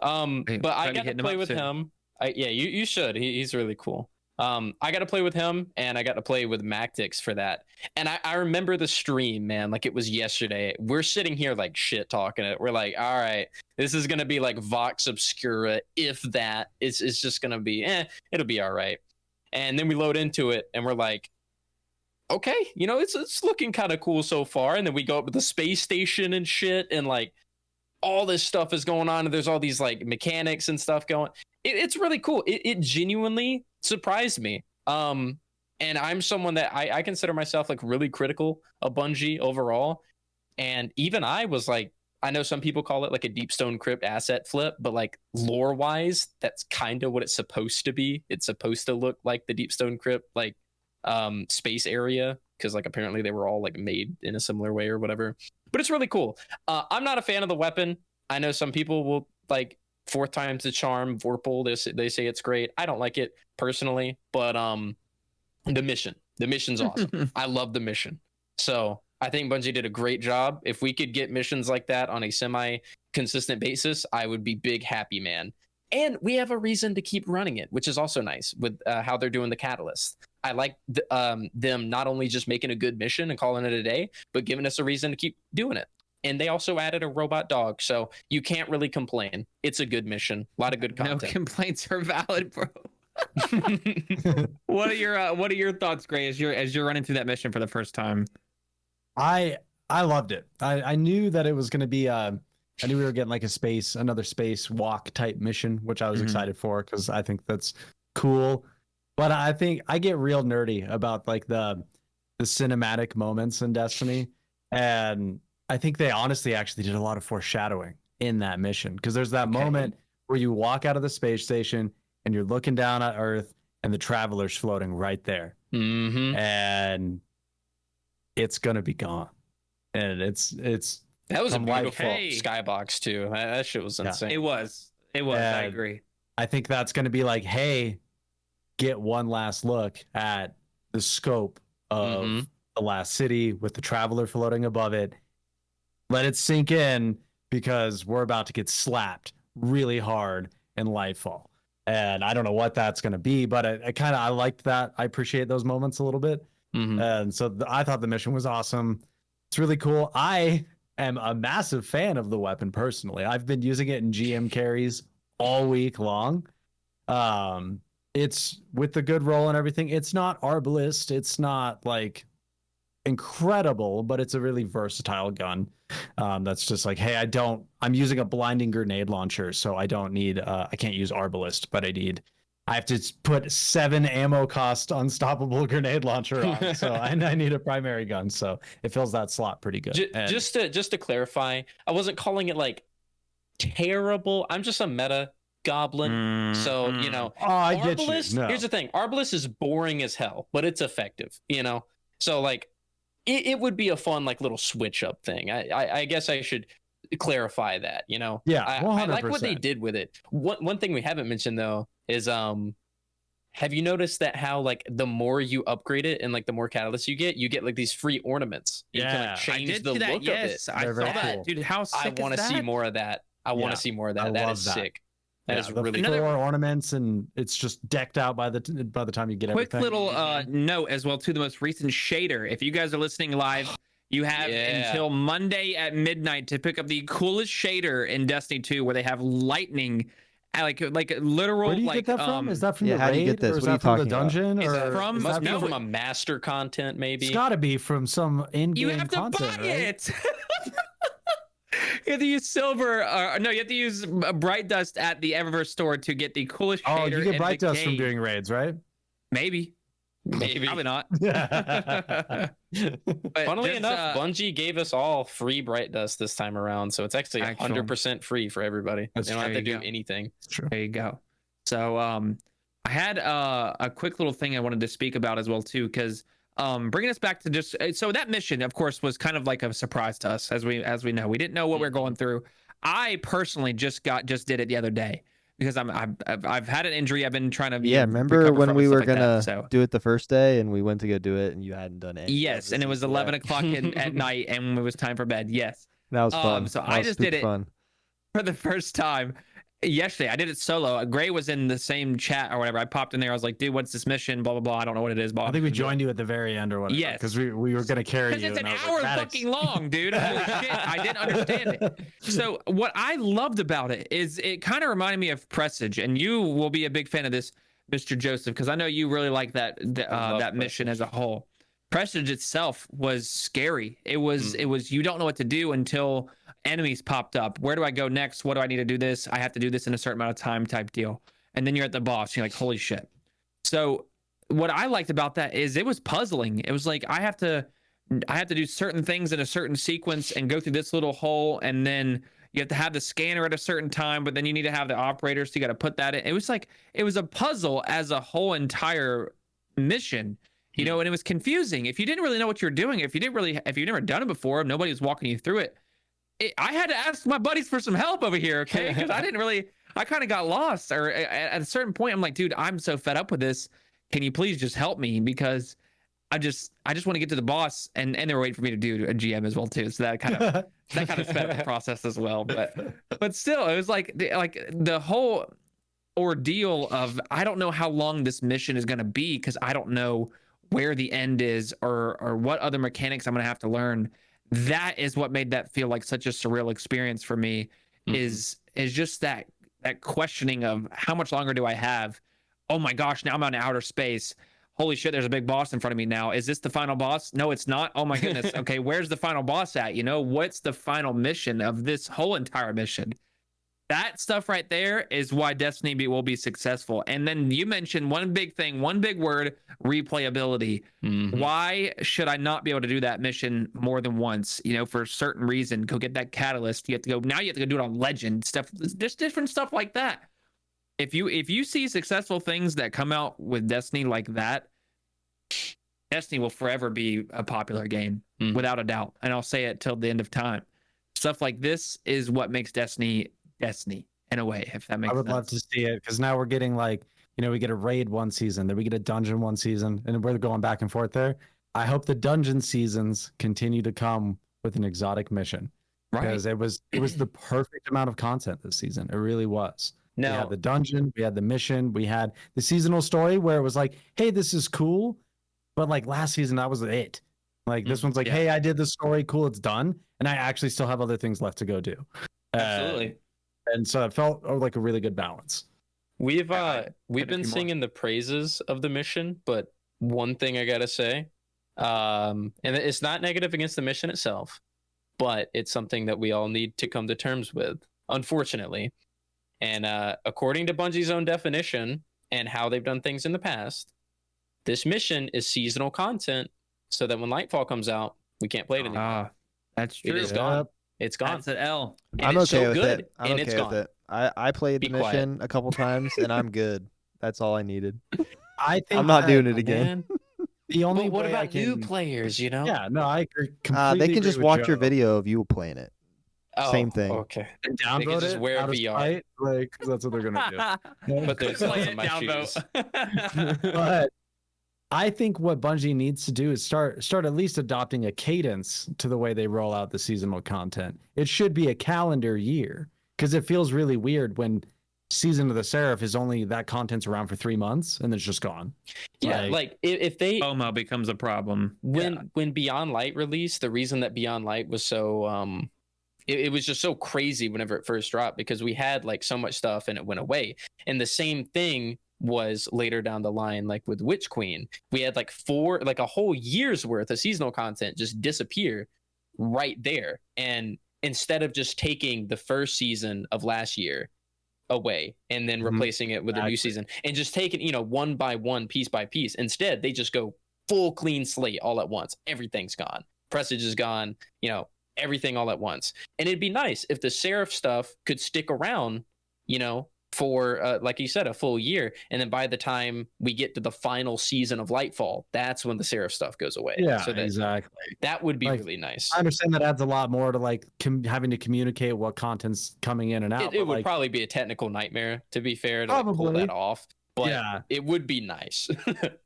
Hey, But I gotta be got to hitting him play up with soon. him. Yeah, you should. He's really cool. I got to play with him, and I got to play with Mactix for that. And I remember the stream, man, like it was yesterday. We're sitting here like shit talking it. We're like, all right, this is gonna be like Vox Obscura, if that. It's just gonna be, it'll be all right. And then we load into it, and we're like, okay, it's looking kind of cool so far. And then we go up to the space station and shit, and like all this stuff is going on, and there's all these like mechanics and stuff going. It's really cool. It genuinely surprised me. And I'm someone that I consider myself like really critical of Bungie overall. And even I was like, I know some people call it like a Deep Stone Crypt asset flip, but like lore wise, that's kind of what it's supposed to be. It's supposed to look like the Deep Stone Crypt, like space area, because like apparently they were all like made in a similar way or whatever. But it's really cool. I'm not a fan of the weapon. I know some people will like fourth time's the charm, Vorpal. They say it's great. I don't like it personally, but the mission's awesome. I love the mission. So I think Bungie did a great job. If we could get missions like that on a semi-consistent basis, I would be big happy man. And we have a reason to keep running it, which is also nice with how they're doing the catalyst. I like them not only just making a good mission and calling it a day, but giving us a reason to keep doing it. And they also added a robot dog, so you can't really complain. It's a good mission, a lot of good No content. complaints are valid, bro. What are your thoughts, Gray, as you're running through that mission for the first time? I loved it. I knew that it was going to be I knew we were getting like another space walk type mission, which I was Mhm. excited for because I think that's cool. But I think I get real nerdy about like the cinematic moments in Destiny, and I think they honestly actually did a lot of foreshadowing in that mission because there's that Okay. moment where you walk out of the space station and you're looking down at Earth and the Traveler's floating right there, Mm-hmm. and it's gonna be gone, and it's That was a From like, beautiful hey. skybox too. That shit was Yeah. insane. It was. I Yeah. agree. I think that's going to be like, hey, get one last look at the scope of Mhm. the last city with the Traveler floating above it. Let it sink in because we're about to get slapped really hard in Lightfall. And I don't know what that's going to be, but I liked that. I appreciate those moments a little bit. Mhm. And so I thought the mission was awesome. It's really cool. I am a massive fan of the weapon personally. I've been using it in GM carries all week long. It's with the good roll and everything. It's not Arbalist. It's not like incredible, but it's a really versatile gun. That's just like, hey, I'm using a blinding grenade launcher, so I don't need, I can't use Arbalist, but I have to put 7 ammo cost unstoppable grenade launcher on. So I need a primary gun. So it fills that slot pretty good. And- Just to clarify, I wasn't calling it like terrible. I'm just a meta goblin. So, oh, I get you. Arbalist, No. here's the thing. Arbalist is boring as hell, but it's effective, So like it would be a fun like little switch up thing. I guess I should clarify that, Yeah, I like what they 100%. did with it. One thing we haven't mentioned though is have you noticed that how like the more you upgrade it and like the more catalysts you get like these free ornaments. You can Yeah. like I change did the see that. look Yes, of it. I They're saw very that, cool. dude. How sick I want to is see that? more of that. I want Yeah, to see more of I that. That love is that. sick. That is the really four cool. ornaments, and it's just decked out by the time you get Quick everything. little note as well to the most recent shader. If you guys are listening live, You have Yeah. until Monday at midnight to pick up the coolest shader in Destiny 2, where they have lightning, like literal. Where do you like, get that from? Is that from Yeah, the how do you get raid, this? or is What are you that from the talking about? dungeon, Is or it from- It is must that be no, from a master content, maybe. It's got to be from some in-game You have to content, buy right? it. You have to use silver. No, you have to use bright dust at the Eververse store to get the coolest Oh, shader you in get the bright dust from game. doing raids, right? Maybe. Maybe. Probably not. Yeah. But Funnily just, enough, Bungie gave us all free bright dust this time around, so it's actually Actual. 100% free for everybody. That's They don't have true. to There you do go. anything. True. There you go. So I had a quick little thing I wanted to speak about as well too, because bringing us back to just so that mission, of course, was kind of like a surprise to us, as we know. We didn't know what we were going through. I personally just did it the other day because I've had an injury. I've been trying to Remember recover when from we and were stuff like gonna that, so. do it the first day and we went to go do it and you hadn't done it? Yes, and it was 11 o'clock at night and it was time for bed. Yes. That was fun. So That I was just did super it fun. for the first time yesterday. I did it solo. Gray was in the same chat or whatever. I popped in there. I was like, dude, what's this mission? Blah, blah, blah. I don't know what it is. Blah. I think we joined you at the very end or whatever. Yes. Because we were going to carry you. Because it's an and I was hour like, "Maddox." fucking long, dude. Holy shit. I didn't understand it. So what I loved about it is it kind of reminded me of Presage, and you will be a big fan of this, Mr. Joseph, because I know you really like that mission as a whole. Presage itself was scary. It was you don't know what to do until enemies popped up. Where do I go next? What do I need to do this? I have to do this in a certain amount of time type deal. And then you're at the boss. You're like, holy shit. So what I liked about that is it was puzzling. It was like I have to do certain things in a certain sequence and go through this little hole, and then you have to have the scanner at a certain time, but then you need to have the operators, so you got to put that in. It was like it was a puzzle as a whole entire mission. You know, and it was confusing. If you didn't really know what you're doing, if you've never done it before, nobody was walking you through it. I had to ask my buddies for some help over here, okay? Because I kind of got lost. Or at a certain point, I'm like, dude, I'm so fed up with this. Can you please just help me? Because I just want to get to the boss, and they were waiting for me to do a GM as well too. So that kind of sped up the process as well. But still, it was like the whole ordeal of I don't know how long this mission is going to be, because I don't know where the end is or what other mechanics I'm going to have to learn. That is what made that feel like such a surreal experience for me. Is just that questioning of how much longer do I have? Oh my gosh, now I'm on outer space. Holy shit, there's a big boss in front of me now. Is this the final boss? No, it's not. Oh my goodness. Okay, where's the final boss at? You know, what's the final mission of this whole entire mission? That stuff right there is why Destiny will be successful. And then you mentioned one big thing, one big word, replayability. Why should I not be able to do that mission more than once? You know, for a certain reason, go get that catalyst. You have to go do it on legend stuff. Just different stuff like that. If you see successful things that come out with Destiny like that, Destiny will forever be a popular game without a doubt. And I'll say it till the end of time. Stuff like this is what makes Destiny in a way, if that makes sense. I would love to see it, because now we're getting like, you know, we get a raid one season, then we get a dungeon one season, and we're going back and forth there. I hope the dungeon seasons continue to come with an exotic mission, because it was the perfect amount of content this season. It really was. We had the dungeon, we had the mission, we had the seasonal story where it was like, hey, this is cool, but like last season that was it. Like this one's like, hey, I did the story, cool, it's done, and I actually still have other things left to go do. Absolutely. And so it felt like a really good balance. We've been singing the praises of the mission, but one thing I gotta say, and it's not negative against the mission itself, but it's something that we all need to come to terms with, unfortunately. And according to Bungie's own definition and how they've done things in the past, this mission is seasonal content, so that when Lightfall comes out, we can't play it anymore. That's true. It is gone. It's gone. That's an L. And I'm it's okay so with good, it. I'm and okay it's with gone. it. I played the Be quiet. mission a couple times and I'm good. That's all I needed. I think I'm not doing it again. The only But what way about I can... new players? You know? Yeah, no, I completely They can agree just with watch Joe. your video of you playing it. Oh, Same thing. Okay. And They can download just it wear out of VR. spite, like, 'cause that's what they're gonna do. Put those Play on it my down, shoes. But I think what Bungie needs to do is start at least adopting a cadence to the way they roll out the seasonal content. It should be a calendar year, because it feels really weird when Season of the Seraph is only that content's around for 3 months and then it's just gone. Yeah, like if they FOMO becomes a problem. when Beyond Light released, the reason that Beyond Light was so it was just so crazy whenever it first dropped, because we had like so much stuff and it went away. And the same thing was later down the line, like with Witch Queen. We had like a whole year's worth of seasonal content just disappear right there. And instead of just taking the first season of last year away and then replacing it with a new season and just taking, one by one, piece by piece, instead they just go full clean slate all at once. Everything's gone. Presage is gone, everything all at once. And it'd be nice if the Seraph stuff could stick around, for like you said, a full year, and then by the time we get to the final season of Lightfall, that's when the Seraph stuff goes away. Yeah, so exactly. That would be really nice. I understand that adds a lot more to like having to communicate what content's coming in and out. It would probably be a technical nightmare, to be fair, to like, pull that off. But it would be nice.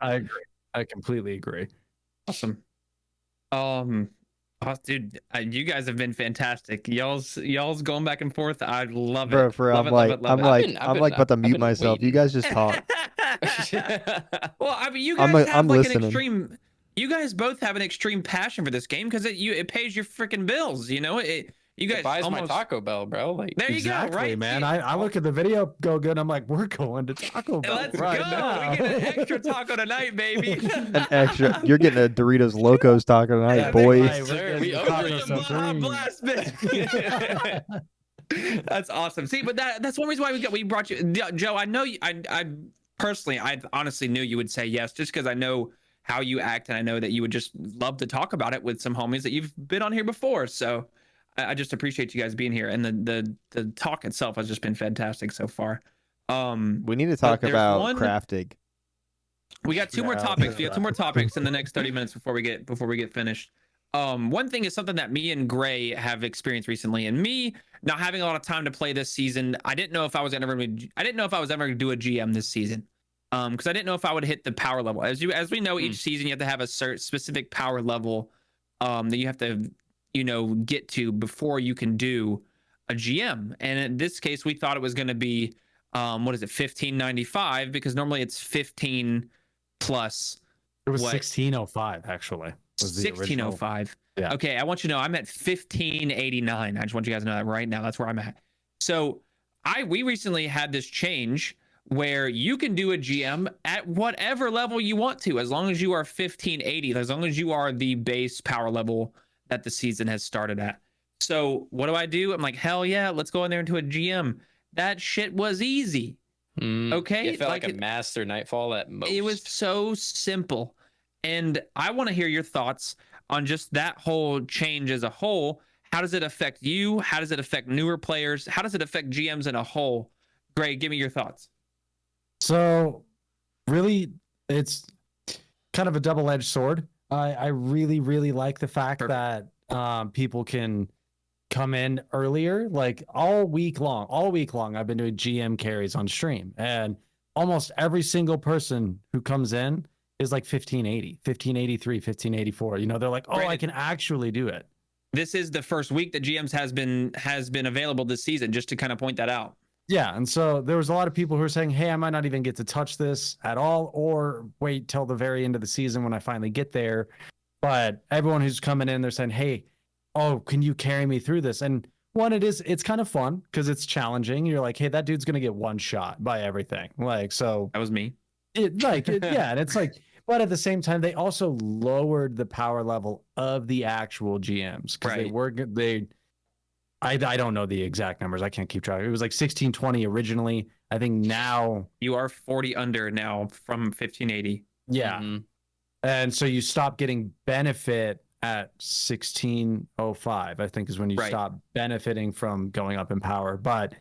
I agree. I completely agree. Awesome. Dude, you guys have been fantastic. Y'all's going back and forth. I love it. Bro, I'm like about to mute myself. You guys just talk. Well, I mean, you guys have like an extreme. You guys both have an extreme passion for this game because it pays your freaking bills. You guys it buys my Taco Bell, bro. Like there you go, right, man. I look at the video go good. I'm like, we're going to Taco Bell. Let's go. Now. We get an extra taco tonight, baby. An extra. You're getting a Doritos Locos taco tonight, boy. We blast, That's awesome. See, but that's one reason why we brought you, Joe. I know I personally, I honestly knew you would say yes, just because I know how you act, and I know that you would just love to talk about it with some homies that you've been on here before. So I just appreciate you guys being here, and the talk itself has just been fantastic so far. We need to talk about crafting. We got two more topics. We got 2 more topics in the next 30 minutes before we get finished. One thing is something that me and Gray have experienced recently, and me not having a lot of time to play this season. I didn't know if I was ever going to do a GM this season, because I didn't know if I would hit the power level. As we know, each season you have to have a specific power level that you have to get to before you can do a GM. And in this case, we thought it was going to be 1595, because normally it's 15 plus. It was 1605 actually. 1605. Yeah. Okay, I want you to know I'm at 1589. I just want you guys to know that right now. That's where I'm at. So we recently had this change where you can do a GM at whatever level you want to, as long as you are 1580, as long as you are the base power level that the season has started at. So what do? I'm like, hell yeah, let's go in there into a GM. That shit was easy. Okay, it felt like a master Nightfall at most. It was so simple. And I want to hear your thoughts on just that whole change as a whole. How does it affect you? How does it affect newer players? How does it affect GMs in a whole? Greg, give me your thoughts. So really, it's kind of a double-edged sword. I really, really like the fact that people can come in earlier. Like all week long, I've been doing GM carries on stream, and almost every single person who comes in is like 1580, 1583, 1584. They're like, oh, I can actually do it. This is the first week that GMs has been available this season, just to kind of point that out. Yeah, and so there was a lot of people who were saying, hey, I might not even get to touch this at all, or wait till the very end of the season when I finally get there. But everyone who's coming in, they're saying, hey, oh, can you carry me through this? And one, it's kind of fun because it's challenging. You're like, hey, that dude's going to get one shot by everything. Like, so that was me. Yeah, and it's like, but at the same time, they also lowered the power level of the actual GMs because I don't know the exact numbers. I can't keep track. It was like 1620 originally. I think now you are 40 under now from 1580. Yeah. Mm-hmm. And so you stop getting benefit at 1605, I think is when you stop benefiting from going up in power. But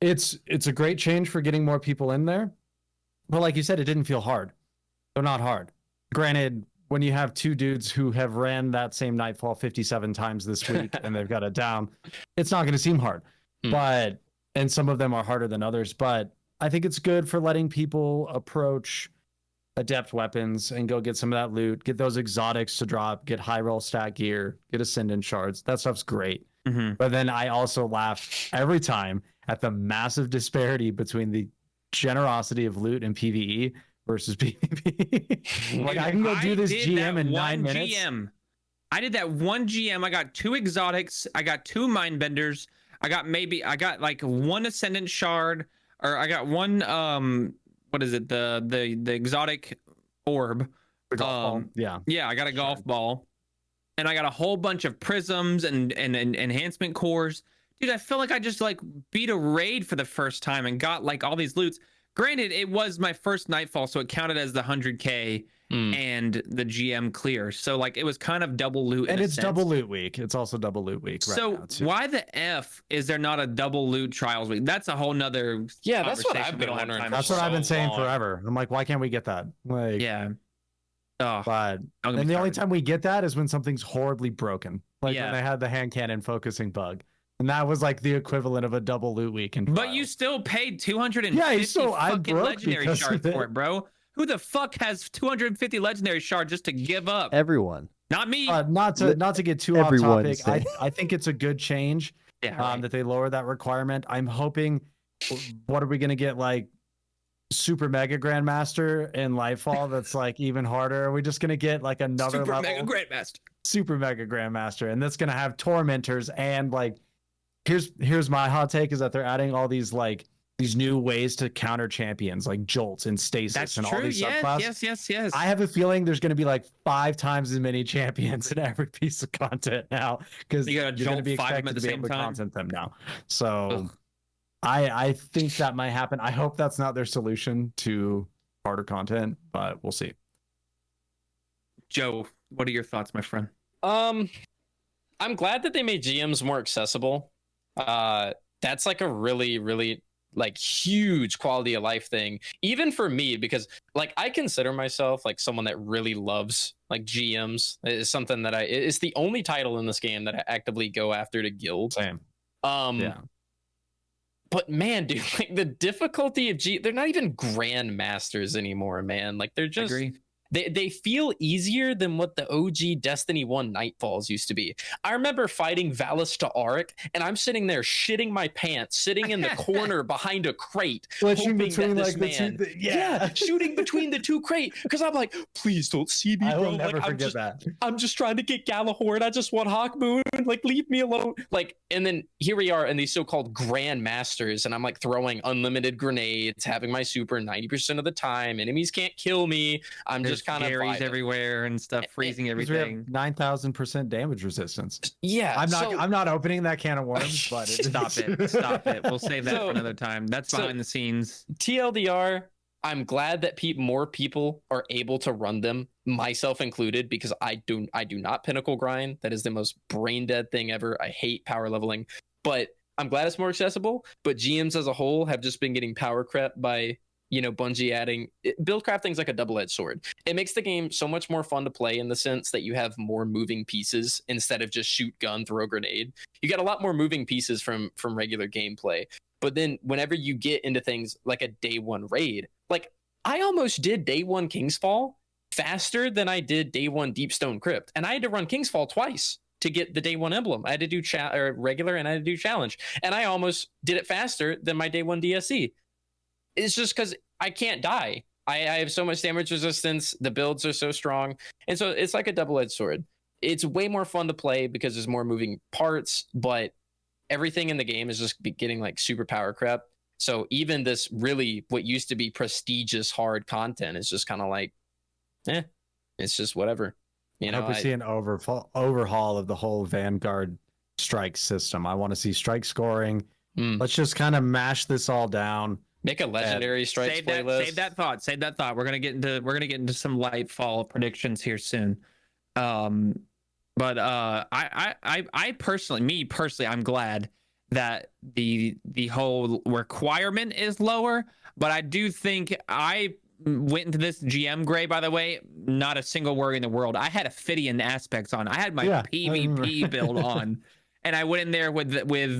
it's a great change for getting more people in there. But like you said, it didn't feel hard. They're not hard. Granted, when you have 2 dudes who have ran that same Nightfall 57 times this week and they've got it down, it's not going to seem hard. And some of them are harder than others. But I think it's good for letting people approach adept weapons and go get some of that loot, get those exotics to drop, get high roll stat gear, get ascendant shards. That stuff's great. But then I also laugh every time at the massive disparity between the generosity of loot and PvE versus PvP. Like, I can go do this GM in 9 minutes. I did that one GM. I got 2 exotics. I got 2 mind benders. I got like 1 ascendant shard, or I got 1 what is it? The exotic orb. The golf ball. Yeah, I got a golf ball. And I got a whole bunch of prisms and enhancement cores. Dude, I feel like I just like beat a raid for the first time and got like all these loots. Granted, it was my first Nightfall, so it counted as the 100k and the GM clear. So like it was kind of double loot. And it's double loot week. It's also double loot week. Right so now too. Why the F is there not a double loot trials week? That's a whole nother that's what I've we been don't have wondering. time That's for. what I've been saying long. forever. I'm like, why can't we get that? Like, Yeah. Oh, but don't get and me the only started. time we get that is when something's horribly broken, like Yeah. when they had the hand cannon focusing bug, and that was like the equivalent of a double loot week. In But you still paid 250 Yeah, so I fucking broke legendary because shards of for it. it, bro. Who the fuck has 250 legendary shards just to give up? Everyone. Not me. not to get too off Everyone's topic. I think it's a good change yeah, right. that they lower that requirement. I'm hoping. What are we gonna get, like Super Mega Grandmaster in Lightfall? That's like even harder. Are we just gonna get like another Super level Mega Grandmaster. Super Mega Grandmaster, and that's gonna have tormentors and like here's my hot take is that they're adding all these like these new ways to counter champions like jolts and stasis That's and true. all these Yes, subclasses. yes. I have a feeling there's going to be like 5 times as many champions in every piece of content now because You gotta you're going to jolt be 5 of them expected at to the be same able to time? content them now. So Ugh. I think that might happen. I hope that's not their solution to harder content, but we'll see. Joe, what are your thoughts, my friend? I'm glad that they made GMs more accessible. That's like a really, really like huge quality of life thing, even for me, because like I consider myself like someone that really loves like GMs. It's something that it's the only title in this game that I actively go after to guild. Same. Yeah. But man, dude, like the difficulty of they're not even grandmasters anymore, man. Like they're just Agree. they feel easier than what the OG Destiny 1 Nightfalls used to be. I remember fighting Valis to Auric, and I'm sitting there shitting my pants, sitting in the corner behind a crate, Switching hoping between that this like man, the two, yeah. shooting between the 2 crate, because I'm like, please don't see me, I bro. will never Like, forget that. I'm just trying to get Galahorn. I just want Hawkmoon. Like, leave me alone. Like, and then here we are in these so-called grandmasters, and I'm like throwing unlimited grenades, having my super 90% of the time. Enemies can't kill me. I'm There's just kind of Garys everywhere and stuff, freezing Because we have everything. 9,000% damage resistance. Yeah, I'm not opening that can of worms, but Stop it. We'll save that So- for another time. That's so- behind the scenes. TLDR, I'm glad that more people are able to run them, myself included, because I do not pinnacle grind. That is the most brain dead thing ever. I hate power leveling, but I'm glad it's more accessible. But GMs as a whole have just been getting power crept by, Bungie adding build crafting's like a double-edged sword. It makes the game so much more fun to play in the sense that you have more moving pieces instead of just shoot gun, throw grenade. You got a lot more moving pieces from regular gameplay. But then whenever you get into things like a day 1 raid, like I almost did day 1 Kingsfall faster than I did day 1 Deepstone Crypt, and I had to run Kingsfall twice to get the day 1 emblem. I had to do regular and I had to do challenge, and I almost did it faster than my day 1 DSC. It's just because I can't die. I have so much damage resistance. The builds are so strong, and so it's like a double-edged sword. It's way more fun to play because there's more moving parts, but everything in the game is just getting like super power crept. So even this really what used to be prestigious hard content is just kind of like, it's just whatever. I hope we see an overhaul of the whole Vanguard strike system. I want to see strike scoring. Let's just kind of mash this all down. Make a legendary strikes playlist. Save that thought. We're gonna get into some Lightfall predictions here soon. But I personally, I'm glad that the whole requirement is lower. But I do think I went into this GM gray, by the way, not a single worry in the world. I had Ophidian aspects on. I had my PvP build on, and I went in there with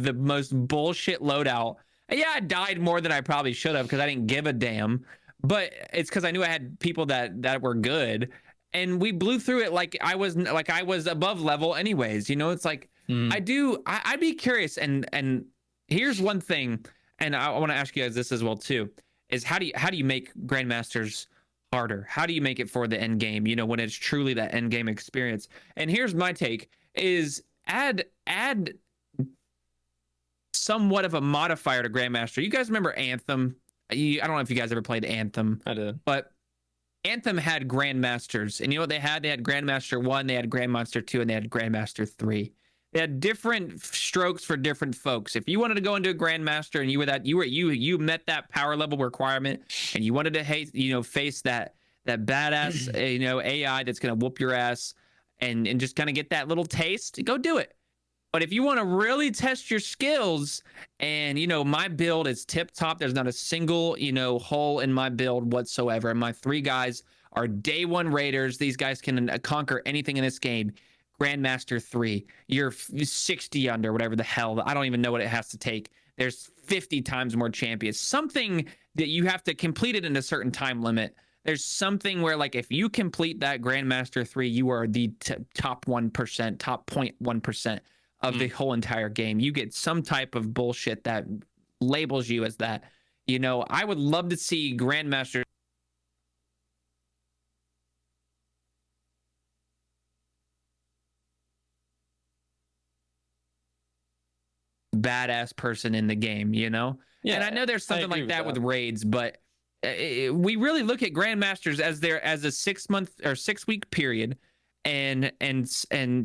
the most bullshit loadout. Yeah, I died more than I probably should have because I didn't give a damn. But it's because I knew I had people that were good, and we blew through it like I was above level anyways. It's like I'd be curious, and here's one thing, and I want to ask you guys this as well too, is how do you make grandmasters harder? How do you make it for the end game, you know, when it's truly that end game experience? And here's my take is add somewhat of a modifier to grandmaster. You guys remember Anthem? I don't know if you guys ever played Anthem. I did. But Anthem had grandmasters, and you know what they had? They had Grandmaster 1, they had Grandmaster 2, and they had Grandmaster 3. They had different strokes for different folks. If you wanted to go into a grandmaster and you met that power level requirement, and you wanted to face that badass AI that's gonna whoop your ass and just kind of get that little taste, go do it. But if you want to really test your skills, and my build is tip top, there's not a single hole in my build whatsoever, and my 3 guys are day 1 raiders. These guys can conquer anything in this game. Grandmaster 3, you're 60 under, whatever the hell. I don't even know what it has to take. There's 50 times more champions. Something that you have to complete it in a certain time limit. There's something where, like, if you complete that Grandmaster 3, you are the top 1%, top 0.1% of the whole entire game. You get some type of bullshit that labels you as that. I would love to see Grandmaster badass person in the game, Yeah, and I know there's something like that with raids, but we really look at grandmasters as a 6 month or 6 week period, and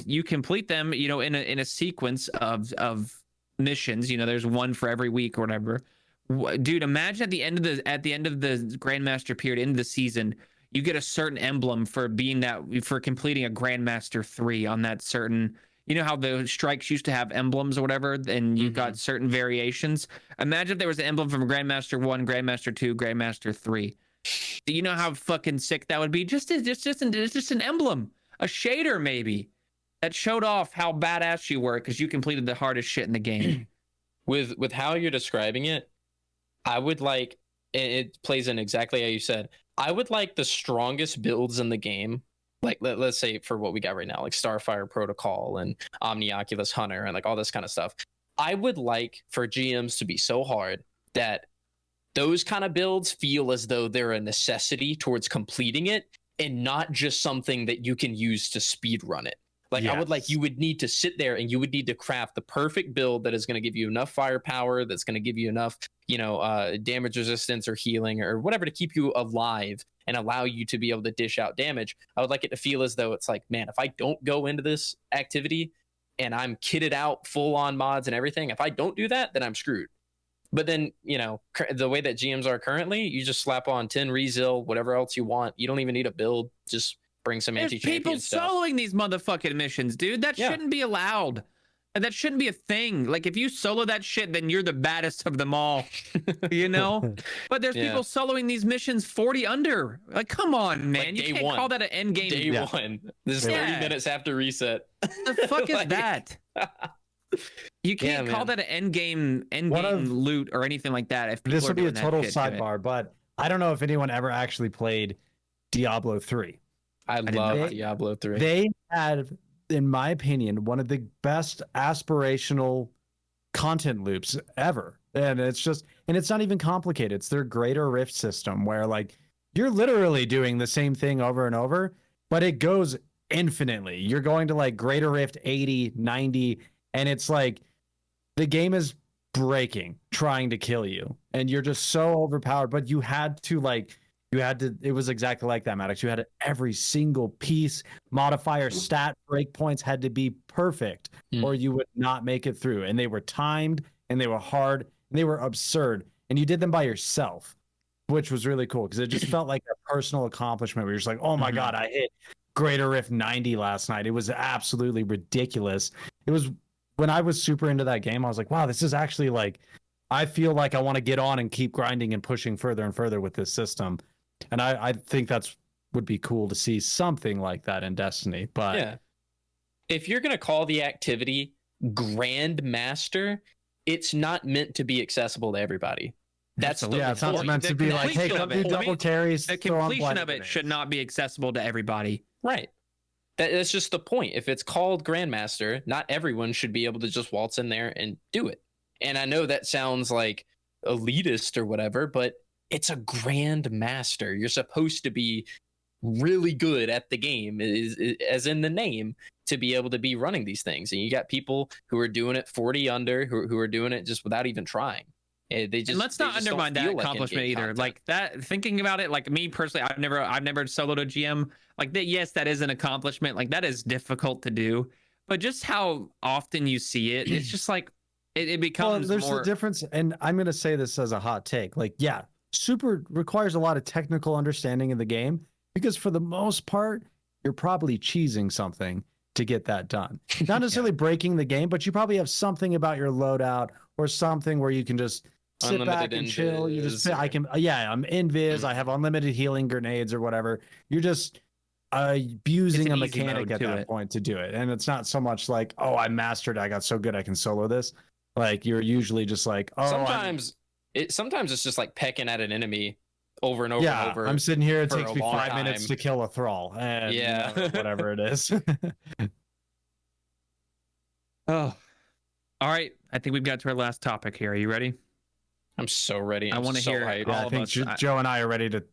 you complete them in a sequence of missions. There's one for every week or whatever. Dude, imagine at the end of the grandmaster period, end of the season, you get a certain emblem for completing a Grandmaster 3 on that certain. You know how the strikes used to have emblems or whatever, and you got certain variations? Imagine if there was an emblem from Grandmaster 1, Grandmaster 2, Grandmaster 3. Do you know how fucking sick that would be? Just an emblem, a shader maybe, that showed off how badass you were because you completed the hardest shit in the game. With how you're describing it, I would like, it plays in exactly how you said. I would like the strongest builds in the game. Like, let's say for what we got right now, like Starfire Protocol and Omnioculus Hunter and like all this kind of stuff. I would like for GMs to be so hard that those kind of builds feel as though they're a necessity towards completing it and not just something that you can use to speed run it. Like, yes. I would like, you would need to sit there and you would need to craft the perfect build that is going to give you enough firepower, that's going to give you enough, damage resistance or healing or whatever to keep you alive and allow you to be able to dish out damage. I would like it to feel as though it's like, man, if I don't go into this activity and I'm kitted out full on mods and everything, if I don't do that, then I'm screwed. But then, the way that GMs are currently, you just slap on 10 Rezil, whatever else you want. You don't even need a build. Just bring some anti-champion stuff. People soloing these motherfucking missions, dude. That shouldn't be allowed. And that shouldn't be a thing. Like, if you solo that shit, then you're the baddest of them all, But there's people soloing these missions 40 under. Like, come on, man. Like, you can't call that an end game. Day one. This is 30 minutes after reset. The fuck is that? You can't call that an end game loot or anything like that. If this would be a total sidebar, but I don't know if anyone ever actually played Diablo 3. I love Diablo 3. They had, in my opinion, one of the best aspirational content loops ever. And it's not even complicated. It's their Greater Rift system where, like, you're literally doing the same thing over and over, but it goes infinitely. You're going to like Greater Rift 80, 90, and it's like the game is breaking, trying to kill you. And you're just so overpowered, but it was exactly like that, Maddox. You had every single piece, modifier, stat, breakpoints had to be perfect or you would not make it through. And they were timed and they were hard and they were absurd. And you did them by yourself, which was really cool because it just felt like a personal accomplishment where you're just like, oh my God, I hit Greater Rift 90 last night. It was absolutely ridiculous. It was when I was super into that game, I was like, wow, this is actually like, I feel like I want to get on and keep grinding and pushing further and further with this system. And I think would be cool to see something like that in Destiny. But yeah, if you're going to call the activity Grandmaster, it's not meant to be accessible to everybody. That's it's not meant to be like, hey, come do double carries. The completion of it should not be accessible to everybody. Right. That's just the point. If it's called Grandmaster, not everyone should be able to just waltz in there and do it. And I know that sounds like elitist or whatever, but it's a Grandmaster. You're supposed to be really good at the game, as in the name, to be able to be running these things. And you got people who are doing it 40 under, who are doing it just without even trying. They just, and let's not undermine that accomplishment either. Content. Like that, thinking about it, like me personally, I've never soloed a GM. Like that, yes, that is an accomplishment. Like that is difficult to do, but just how often you see it, it's just like it becomes. There's more... a difference, and I'm gonna say this as a hot take. Like, yeah, super requires a lot of technical understanding of the game because for the most part, you're probably cheesing something to get that done. Not necessarily breaking the game, but you probably have something about your loadout or something where you can just sit unlimited back and chill. You just, or... I'm invis. I have unlimited healing grenades or whatever. You're just abusing a mechanic at that point to do it. And it's not so much like, oh, I mastered it. I got so good I can solo this. Like you're usually just like, oh, sometimes it's just like pecking at an enemy over and over and over. I'm sitting here, it takes me 5 minutes to kill a thrall. And whatever it is. Oh. All right. I think we've got to our last topic here. Are you ready? I'm so ready. I want to hear all I think Joe and I are ready to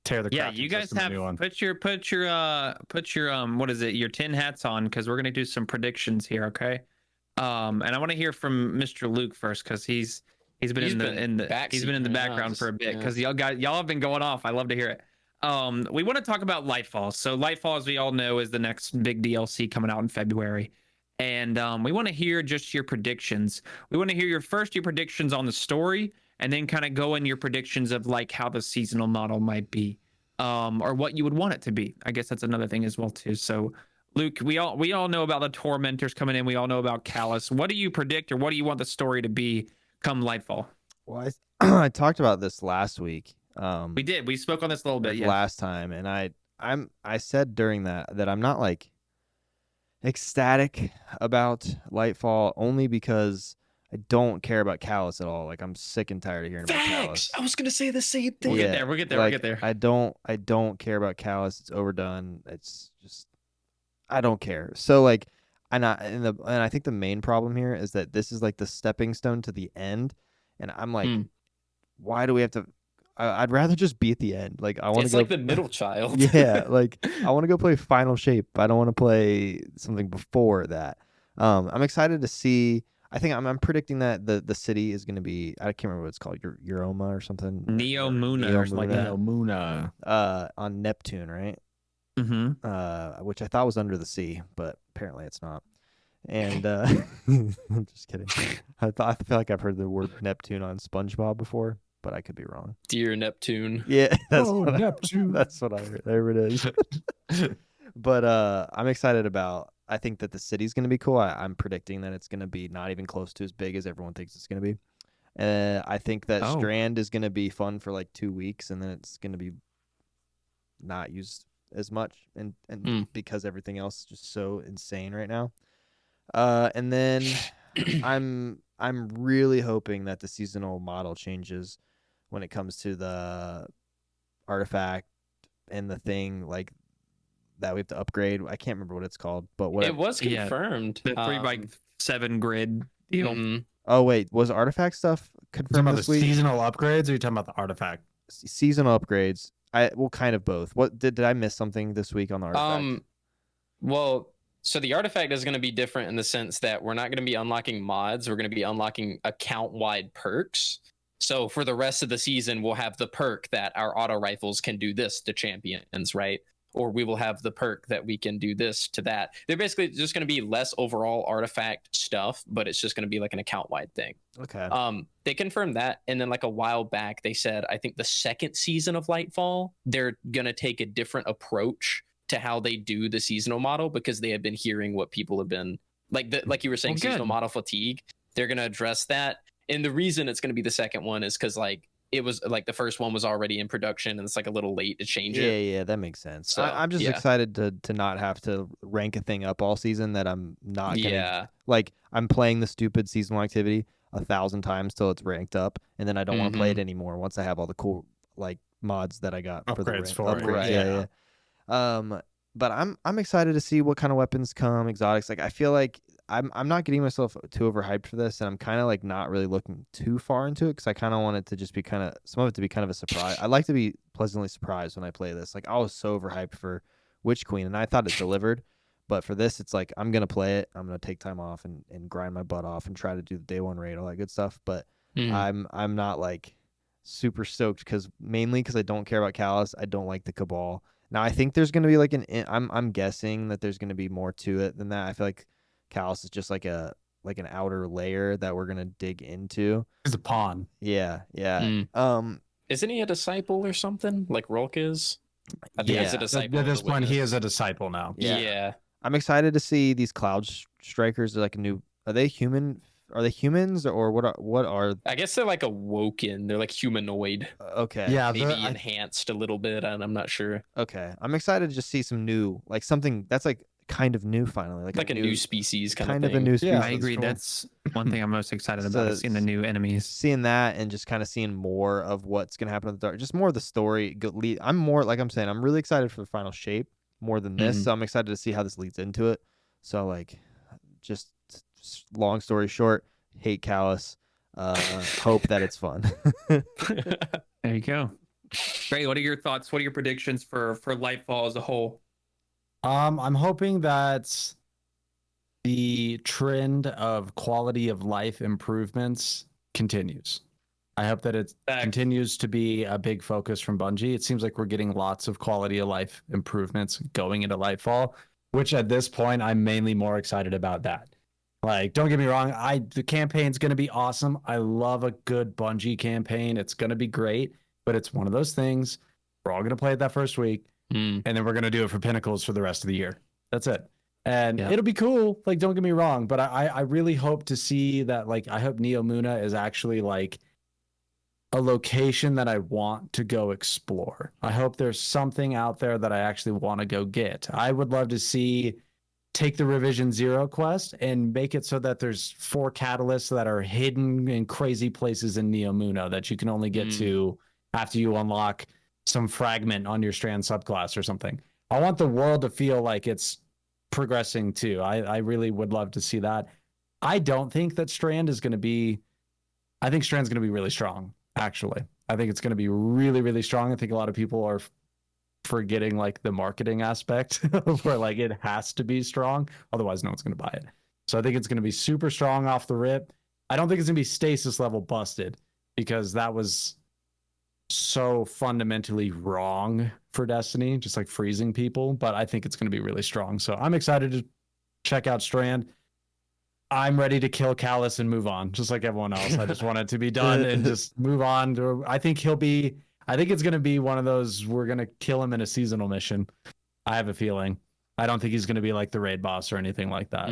tear the crap. Yeah, you guys have put your what is it, your tin hats on, because we're gonna do some predictions here, okay? And I want to hear from Mr. Luke first, because he's been in the background for a bit, because y'all have been going off. I love to hear it. We want to talk about Lightfall. So Lightfall, as we all know, is the next big DLC coming out in February. And we want to hear just your predictions. We want to hear your predictions on the story, and then kind of go in your predictions of like how the seasonal model might be, or what you would want it to be. I guess that's another thing as well too. So Luke, we all know about the Tormentors coming in. We all know about Callus. What do you predict, or what do you want the story to be come Lightfall? Well, I talked about this last week. We did. We spoke on this a little bit last time, and I said during that I'm not like ecstatic about Lightfall, only because I don't care about Callus at all. Like I'm sick and tired of hearing about Callus. I was gonna say the same thing. We'll get there. I don't care about Callus. It's overdone. It's just I don't care. So like and I think the main problem here is that this is like the stepping stone to the end, and I'm like, why do we have to? I'd rather just be at the end. Like I want to. It's like the middle child. Yeah, like I want to go play Final Shape. I don't want to play something before that. I'm excited to see. I think I'm predicting that the city is going to be. I can't remember what it's called. Euroma or something. Neomuna or something like that. Neomuna. On Neptune, right? Mm-hmm. Which I thought was under the sea, but apparently it's not. And I'm just kidding. I feel like I've heard the word Neptune on SpongeBob before, but I could be wrong. Dear Neptune. Yeah, Neptune. That's what I heard. There it is. But I'm excited about. I think that the city's going to be cool. I'm predicting that it's going to be not even close to as big as everyone thinks it's going to be. I think that Strand is going to be fun for like 2 weeks, and then it's going to be not used as much, and because everything else is just so insane right now. And then I'm really hoping that the seasonal model changes when it comes to the artifact and the thing like that we have to upgrade. I can't remember what it's called, but what it was confirmed. The 3x7 grid deal. Mm-hmm. Oh wait, was artifact stuff confirmed this week? Seasonal upgrades, or are you talking about the artifact? Seasonal upgrades. Kind of both. What did I miss something this week on the artifact? Well, so the artifact is going to be different in the sense that we're not going to be unlocking mods. We're going to be unlocking account-wide perks. So for the rest of the season, we'll have the perk that our auto rifles can do this to champions, right? Or we will have the perk that we can do this to that. They're basically just going to be less overall artifact stuff, but it's just going to be like an account-wide thing. Okay. They confirmed that, and then like a while back, they said, I think the second season of Lightfall, they're going to take a different approach to how they do the seasonal model, because they have been hearing what people have been like you were saying, seasonal model fatigue. They're going to address that. And the reason it's going to be the second one is because like it was like the first one was already in production, and it's like a little late to change it. Yeah, that makes sense. So, I'm just excited to not have to rank a thing up all season that I'm not gonna, like I'm playing the stupid seasonal activity 1,000 times till it's ranked up, and then I don't want to play it anymore once I have all the cool like mods that I got upgrades for the rank. Yeah. but I'm excited to see what kind of weapons come, exotics. Like I feel like I'm not getting myself too overhyped for this, and I'm kind of like not really looking too far into it because I kind of want it to just be kind of some of it to be kind of a surprise. I like to be pleasantly surprised when I play this. Like I was so overhyped for Witch Queen, and I thought it delivered. But for this, it's like I'm gonna play it. I'm gonna take time off and grind my butt off and try to do the day one raid, all that good stuff. But I'm not like super stoked mainly because I don't care about Callus. I don't like the Cabal. Now I think there's gonna be like I'm guessing that there's gonna be more to it than that. I feel like Callus is just like an outer layer that we're gonna dig into. He's a pawn. Yeah. Isn't he a disciple or something like Rolk is? I think he's a disciple. At this point, he is a disciple now. Yeah. I'm excited to see these Cloud Strikers. They're like a new. Are they human? Are they humans or what are? I guess they're like awoken. They're like humanoid. Okay. Yeah, Maybe enhanced a little bit, and I'm not sure. Okay. I'm excited to just see some new, like something that's like kind of new finally, like a new species kind of thing. a new species. Yeah, I agree. Cool. That's one thing I'm most excited about is seeing the new enemies. Seeing that and just kind of seeing more of what's gonna happen in the dark. Just more of the story. I'm more like I'm saying. I'm really excited for the final shape more than this. So I'm excited to see how this leads into it. So like, just long story short, hate Callus. Hope that it's fun. There you go. Great. What are your thoughts? What are your predictions for Lightfall as a whole? I'm hoping that the trend of quality of life improvements continues. I hope that it continues to be a big focus from Bungie. It seems like we're getting lots of quality of life improvements going into Lightfall, which at this point, I'm mainly more excited about that. Like, don't get me wrong, the campaign's going to be awesome. I love a good Bungie campaign. It's going to be great, but it's one of those things. We're all going to play it that first week, and then we're going to do it for Pinnacles for the rest of the year. That's it. And it'll be cool. Like, don't get me wrong, but I really hope to see that, like, I hope Neo Muna is actually, like, a location that I want to go explore. I hope there's something out there that I actually want to go get. I would love to take the Revision Zero quest and make it so that there's 4 catalysts that are hidden in crazy places in Neo Muna that you can only get to after you unlock some fragment on your Strand subclass or something. I want the world to feel like it's progressing too. I really would love to see that. I don't think that Strand is going to be... I think Strand's going to be really strong, actually. I think it's going to be really, really strong. I think a lot of people are forgetting like the marketing aspect where like it has to be strong, otherwise no one's going to buy it. So I think it's going to be super strong off the rip. I don't think it's going to be stasis level busted because that was so fundamentally wrong for Destiny, just like freezing people, but I think it's going to be really strong. So I'm excited to check out Strand. I'm ready to kill Callus and move on, just like everyone else. I just want it to be done and just move on. I think it's going to be one of those, we're going to kill him in a seasonal mission. I have a feeling. I don't think he's going to be like the raid boss or anything like that.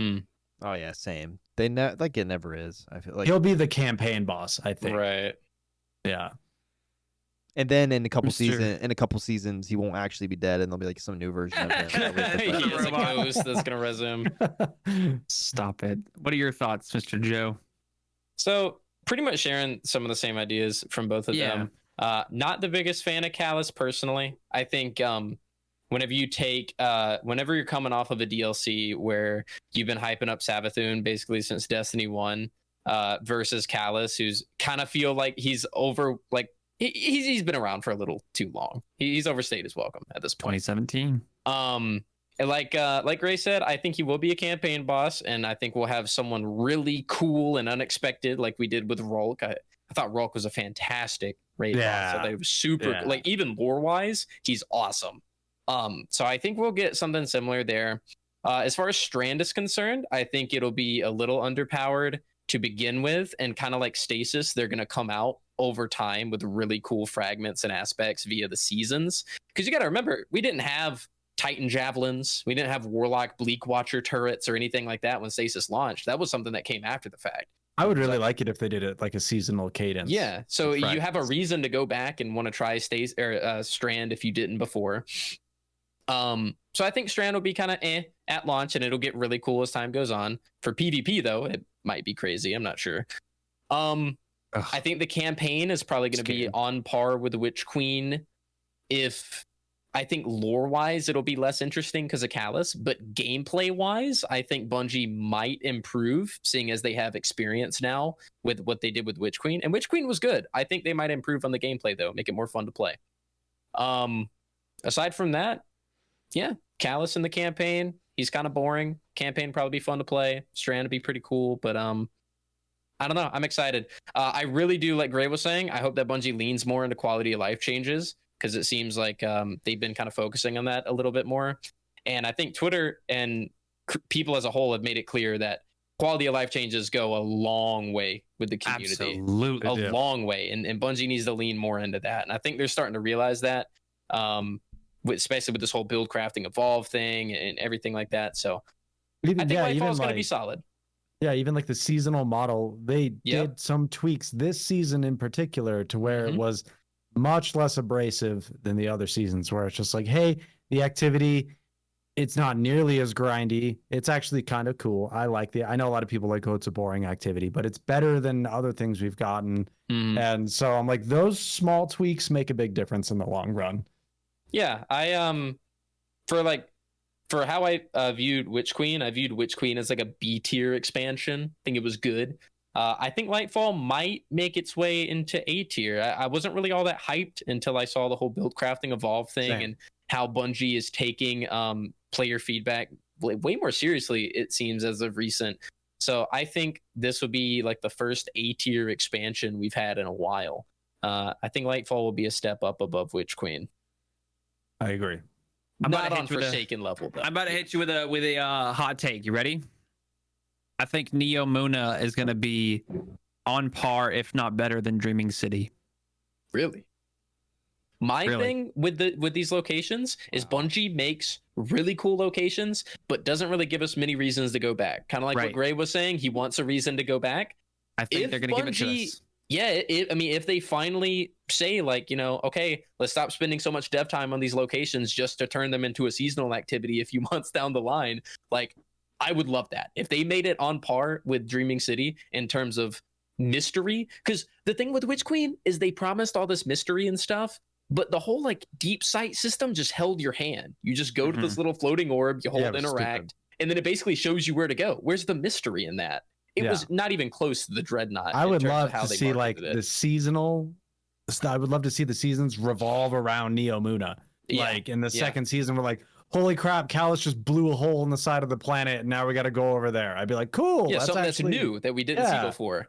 Oh yeah, same. They like it never is. I feel like he'll be the campaign boss, I think. Right. Yeah. And then in a couple seasons, he won't actually be dead, and there'll be like some new version of him. He's a ghost that's gonna resume. Stop it. What are your thoughts, Mr. Joe? So pretty much sharing some of the same ideas from both of them. Not the biggest fan of Callus personally. I think whenever you're coming off of a DLC where you've been hyping up Savathun basically since Destiny 1 versus Callus, who's kind of feel like he's over, like he's been around for a little too long. He's overstayed his welcome at this point. 2017. And like Ray said, I think he will be a campaign boss, and I think we'll have someone really cool and unexpected like we did with Rolk. I thought Rolk was a fantastic raid boss. So they was super like, even lore wise, he's awesome. So I think we'll get something similar there. As far as Strand is concerned, I think it'll be a little underpowered to begin with, and kind of like Stasis, they're gonna come out over time with really cool fragments and aspects via the seasons. Because you got to remember, we didn't have Titan javelins, we didn't have Warlock Bleak Watcher turrets or anything like that when Stasis launched. That was something that came after the fact. I would really like it if they did it like a seasonal cadence. Yeah, so you have a reason to go back and want to try Strand if you didn't before. So I think Strand will be kind of at launch, and it'll get really cool as time goes on. For PvP though, it might be crazy. I'm not sure. I think the campaign is probably going to be on par with the Witch Queen, if I think lore-wise, it'll be less interesting because of Callus, but gameplay-wise, I think Bungie might improve, seeing as they have experience now with what they did with Witch Queen. And Witch Queen was good. I think they might improve on the gameplay, though, make it more fun to play. Aside from that, yeah, Callus in the campaign, he's kind of boring. Campaign probably be fun to play. Strand would be pretty cool, but I don't know. I'm excited. I really do, like Gray was saying, I hope that Bungie leans more into quality of life changes, because it seems like they've been kind of focusing on that a little bit more. And I think Twitter and people as a whole have made it clear that quality of life changes go a long way with the community. Absolutely. A long way. And Bungie needs to lean more into that. And I think they're starting to realize that, especially with this whole build crafting evolve thing and everything like that. So I think Lightfall is going to be solid. Yeah, even like the seasonal model, they did some tweaks this season in particular to where it was much less abrasive than the other seasons, where it's just like, hey, the activity, it's not nearly as grindy. It's actually kind of cool. I know a lot of people like, oh, it's a boring activity, but it's better than other things we've gotten. And so I'm like, those small tweaks make a big difference in the long run. Yeah, for how I viewed Witch Queen, I viewed Witch Queen as like a B tier expansion. I think it was good. I think Lightfall might make its way into A tier. I wasn't really all that hyped until I saw the whole build crafting evolve thing and how Bungie is taking player feedback way more seriously, it seems, as of recent. So I think this would be like the first A tier expansion we've had in a while. I think Lightfall will be a step up above Witch Queen. I agree. Not on Forsaken level, though. I'm about to hit you with a hot take. You ready? I think Neo Muna is going to be on par, if not better, than Dreaming City. Really? My thing with these locations is Bungie makes really cool locations, but doesn't really give us many reasons to go back. Kind of like what Gray was saying. He wants a reason to go back. I think they're going to give it to us. Yeah, I mean, if they finally say, like, you know, okay, let's stop spending so much dev time on these locations just to turn them into a seasonal activity a few months down the line, like, I would love that. If they made it on par with Dreaming City in terms of mystery, because the thing with Witch Queen is they promised all this mystery and stuff, but the whole like deep sight system just held your hand. You just go to this little floating orb, you hold interact, and then it basically shows you where to go. Where's the mystery in that? It was not even close to the Dreadnought. I would love to see like the seasonal. I would love to see the seasons revolve around Neo Muna. Like in the second season, we're like, holy crap, Callus just blew a hole in the side of the planet, and now we got to go over there. I'd be like, cool. Yeah, that's something actually, that's new that we didn't see before.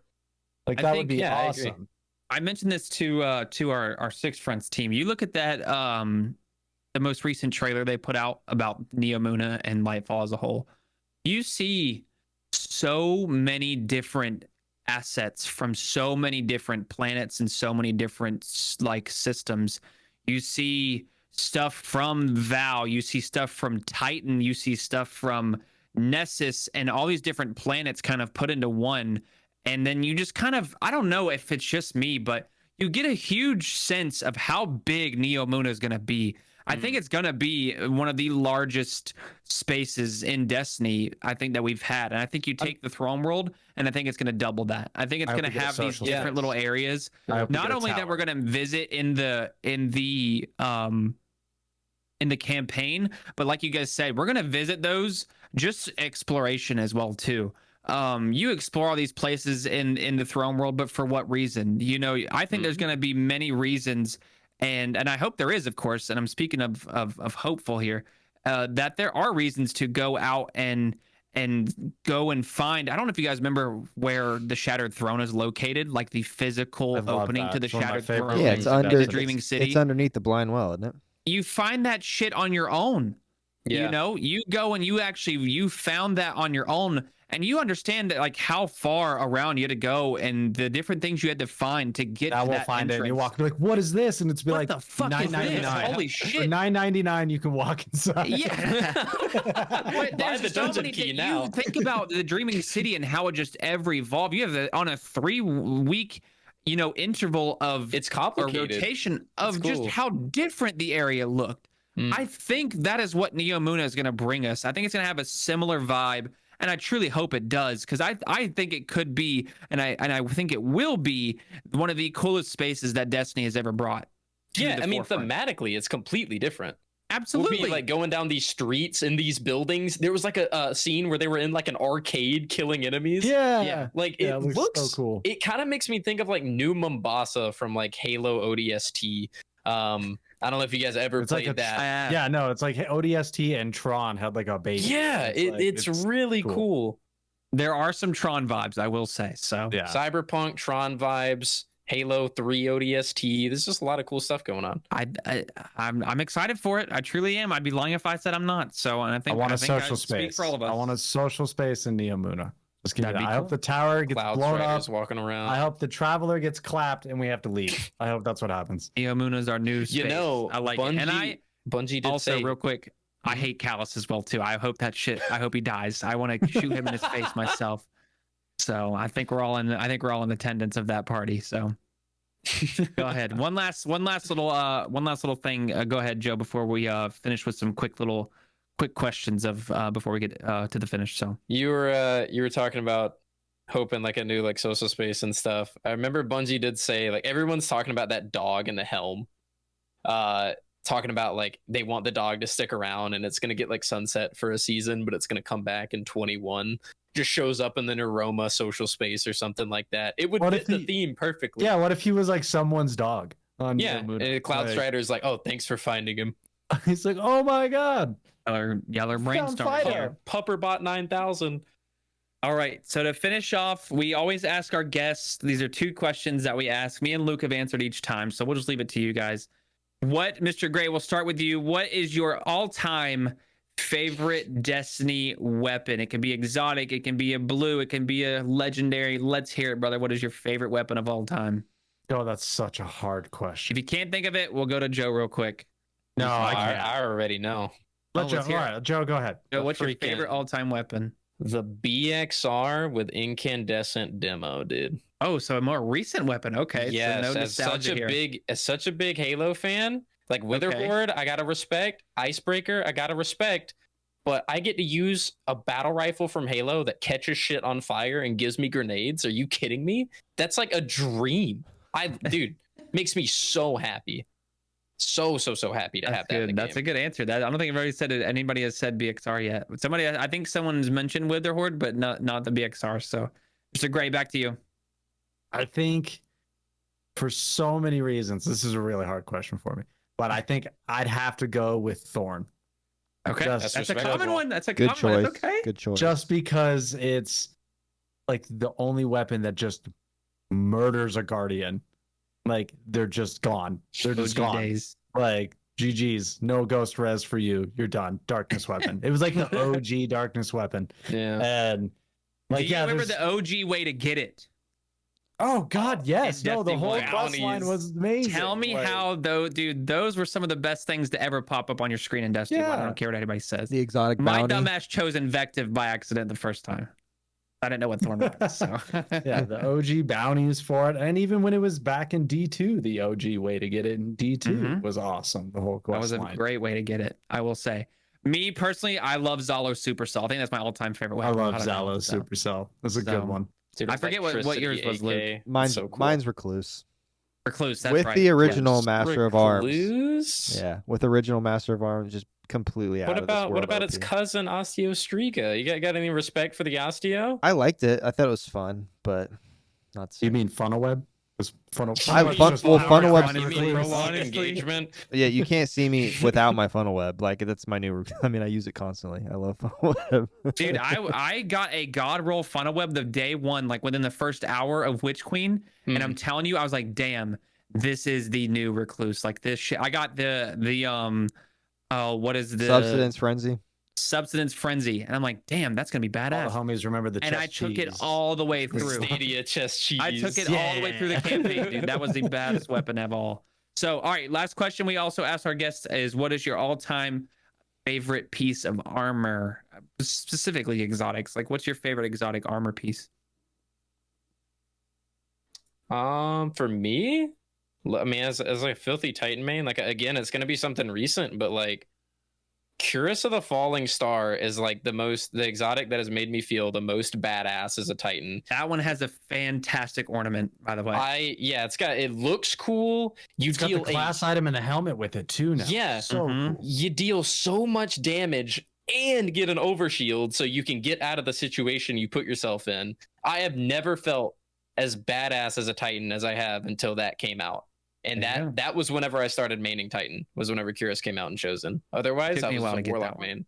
Like that would be awesome. I mentioned this to our Six Fronts team. You look at that the most recent trailer they put out about Neo Muna and Lightfall as a whole. You see so many different assets from so many different planets and so many different like systems. You see stuff from Val, you see stuff from Titan, you see stuff from Nessus, and all these different planets kind of put into one. And then you just kind of, I don't know if it's just me, but you get a huge sense of how big Neo Muna is going to be. I think it's going to be one of the largest spaces in Destiny, I think, that we've had. And I think you take the Throne World, and I think it's going to campaign. I think it's going to have these different little areas. Not only that we're going to visit in the campaign, but like you guys said, we're going to visit those just exploration as well too. You explore all these places in the Throne World, but for what reason? You know, I think there's going to be many reasons. And I hope there is, of course, and I'm speaking of hopeful here, that there are reasons to go out and go and find. I don't know if you guys remember where the Shattered Throne is located, like the physical opening to the Shattered Throne. Yeah, it's under the Dreaming City. It's underneath the Blind Well, isn't it? You find that shit on your own. Yeah. You know, you go and you found that on your own, and you understand that, like, how far around you had to go and the different things you had to find to get to that find entrance. It and you walk like, what is this? And it's be like, what the fuck is this? Holy shit. For $9.99 you can walk inside. Yeah. But there's the dungeon key now. You think about the Dreaming City and how it just ever evolved. You have on a 3-week interval of it's complicated. A rotation of just how different the area looked. I think that is what Neo Muna is going to bring us. I think it's going to have a similar vibe, and I truly hope it does, because I think it could be, and I think it will be, one of the coolest spaces that Destiny has ever brought. Yeah, I mean, thematically, it's completely different. Absolutely. Would be like going down these streets in these buildings. There was like a scene where they were in like an arcade killing enemies. Yeah. Like Yeah, it it looks looks so cool. It kind of makes me think of like New Mombasa from like Halo ODST. I don't know if you guys ever It's like played that. Yeah, no, it's like ODST and Tron had like a baby. Yeah, it's really cool. There are some Tron vibes, I will say. So Yeah. Cyberpunk, Tron vibes, Halo 3 ODST. There's just a lot of cool stuff going on. I'm excited for it. I truly am. I'd be lying if I said I'm not. So and I want a think social speak space. for all of us. I want a social space in Neomuna. Let's get That'd it. be I hope cool. the tower gets Cloud blown Striders up. walking around. I hope the traveler gets clapped and we have to leave. I hope that's what happens. Neomuna's our new space. You know, I like it. And Bungie did also say real quick, I hate Callus as well too. I hope he dies. I want to shoot him in his face myself. So I think we're all in attendance of that party. So go ahead. One last little thing. Go ahead, Joe, before we finish with some quick questions of before we get to the finish. So you were talking about hoping like a new like social space and stuff. I remember Bungie did say like everyone's talking about that dog in the helm. Talking about like they want the dog to stick around and it's gonna get like sunset for a season, but it's gonna come back in 21. Just shows up in the Neroma social space or something like that. It would fit the theme perfectly. Yeah, what if he was like someone's dog? On And Cloud Strider's like, oh, thanks for finding him. He's like, oh my god. Y'all are brainstorming here. Pupperbot 9000. All right. So to finish off, we always ask our guests. These are 2 questions that we ask. Me and Luke have answered each time, so we'll just leave it to you guys. Mr. Gray, we'll start with you. What is your all-time favorite Destiny weapon? It can be exotic, it can be a blue, it can be a legendary. Let's hear it, brother. What is your favorite weapon of all time? Oh, that's such a hard question. If you can't think of it, we'll go to Joe real quick. No, I can't. I already know. Let Joe. All right, Joe, go ahead. Joe, what's your favorite all-time weapon? The BXR with incandescent demo, dude. Oh, so a more recent weapon. Okay. Yes, so no as such a here. big Halo fan, like Witherboard, I gotta respect. Icebreaker, I gotta respect. But I get to use a battle rifle from Halo that catches shit on fire and gives me grenades. Are you kidding me? That's like a dream. Dude, makes me so happy. So happy to have that. In the That's game. a good answer. I don't think anybody has said BXR yet. I think someone's mentioned Witherhoard, but not the BXR. So, Mr. Gray, back to you. I think for so many reasons, this is a really hard question for me, but I think I'd have to go with Thorn. Okay, Just- that's a common one. That's a Good common choice. one. Okay. Good choice. Just because it's like the only weapon that just murders a guardian. Like they're just gone. They're just OG gone. days. Like GG's, no ghost res for you. You're done. Darkness weapon. It was like the OG darkness weapon. Yeah. And Do like you remember there's- the OG way to get it? Oh God, yes. And No, the Destiny whole Bounties. quest line was amazing. Tell me Like, how though, dude. Those were some of the best things to ever pop up on your screen in Destiny. Yeah. I don't care what anybody says. the exotic My bounty. dumbass chose invective by accident the first time. I didn't know what Thorn was. So yeah, the OG bounties for it, and even when it was back in D2, the OG way to get it in D2 was awesome. The whole that quest was a line. great way to get it. I will say. Me personally, I love Zalo Supercell. I think that's my all-time favorite I weapon. love don't know, Zalo so. Supercell. That's a So- good one. Dude, I forget what yours was, Luke. AK. Mine's So cool. mine's Recluse Recluse. That's with right. the original Yes. Master of Arms. Recluse? Yeah, with original Master of Arms, just completely out What of this about world its OP. cousin Osteostrega? You got any respect for the Osteo? I liked it. I thought it was fun, but not. You mean funnel web? Funnel Funnel web's You mean Recluse. prolonged Honestly. engagement? Yeah, you can't see me without my funnel web. Like that's my new. I mean, I use it constantly. I love funnel web. Dude, I got a God roll funnel web the day one, like within the first hour of Witch Queen, and I'm telling you, I was like, damn, this is the new Recluse. Like this shit. I got what is the Substance Frenzy. and I'm like, damn, that's gonna be All the badass. homies remember the And I chest took it cheese. all the way through. Stadia chest cheese. I took it all the way through the campaign, dude. That was the baddest weapon of all. So, all right, last question we also asked our guests is, what is your all-time favorite piece of armor, specifically exotics? Like, what's your favorite exotic armor piece? For me, I mean, as like a filthy Titan main, like again, it's gonna be something recent, but like Curus of the Falling Star is like the exotic that has made me feel the most badass as a Titan. That one has a fantastic ornament, by the way. It looks cool. It's got the class item and the helmet with it too now. Yeah. So cool. You deal so much damage and get an overshield so you can get out of the situation you put yourself in. I have never felt as badass as a Titan as I have until that came out. And that was whenever I started maining Titan, was whenever Curus came out in Chosen. Otherwise, I was a Warlock main.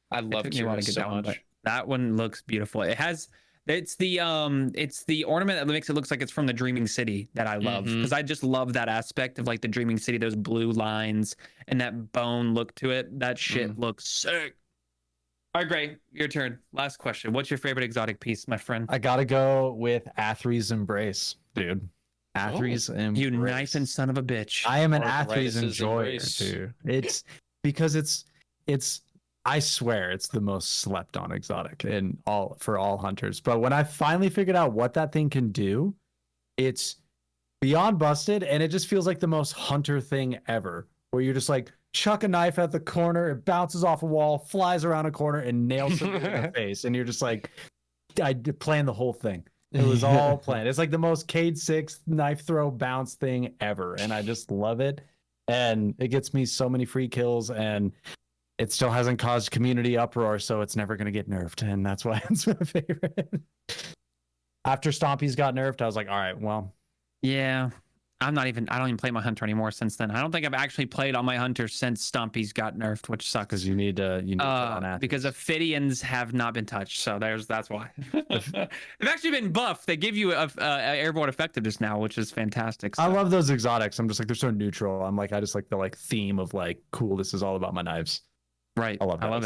I love Curus so much. That one looks beautiful. It's the ornament that makes it look like it's from the Dreaming City that I love, because I just love that aspect of like the Dreaming City, those blue lines and that bone look to it. That shit looks sick. All right, great. Your turn. Last question. What's your favorite exotic piece, my friend? I gotta go with Athre's Embrace, dude. Athre's Embrace. You knife and son of a bitch. I am an Athre's enjoyer, dude. It's because it's I swear it's the most slept on exotic for all hunters. But when I finally figured out what that thing can do, it's beyond busted, and it just feels like the most hunter thing ever. Where you're just like, chuck a knife at the corner, it bounces off a wall, flies around a corner, and nails something in the face. And you're just like, I planned the whole thing. It was all planned. It's like the most Cade 6 knife throw bounce thing ever. And I just love it. And it gets me so many free kills, and it still hasn't caused community uproar, so it's never going to get nerfed. And that's why it's my favorite. After Stompy's got nerfed, I was like, all right, well. Yeah. I don't even play my hunter anymore since then. I don't think I've actually played on my hunter since Stompy's got nerfed, which sucks. Because you need to because Ophidians have not been touched, so that's why. They've actually been buffed. They give you a airborne effectiveness now, which is fantastic. So. I love those exotics. I'm just like, they're so neutral. I'm like, I just like the theme of like, cool, this is all about my knives. Right. I love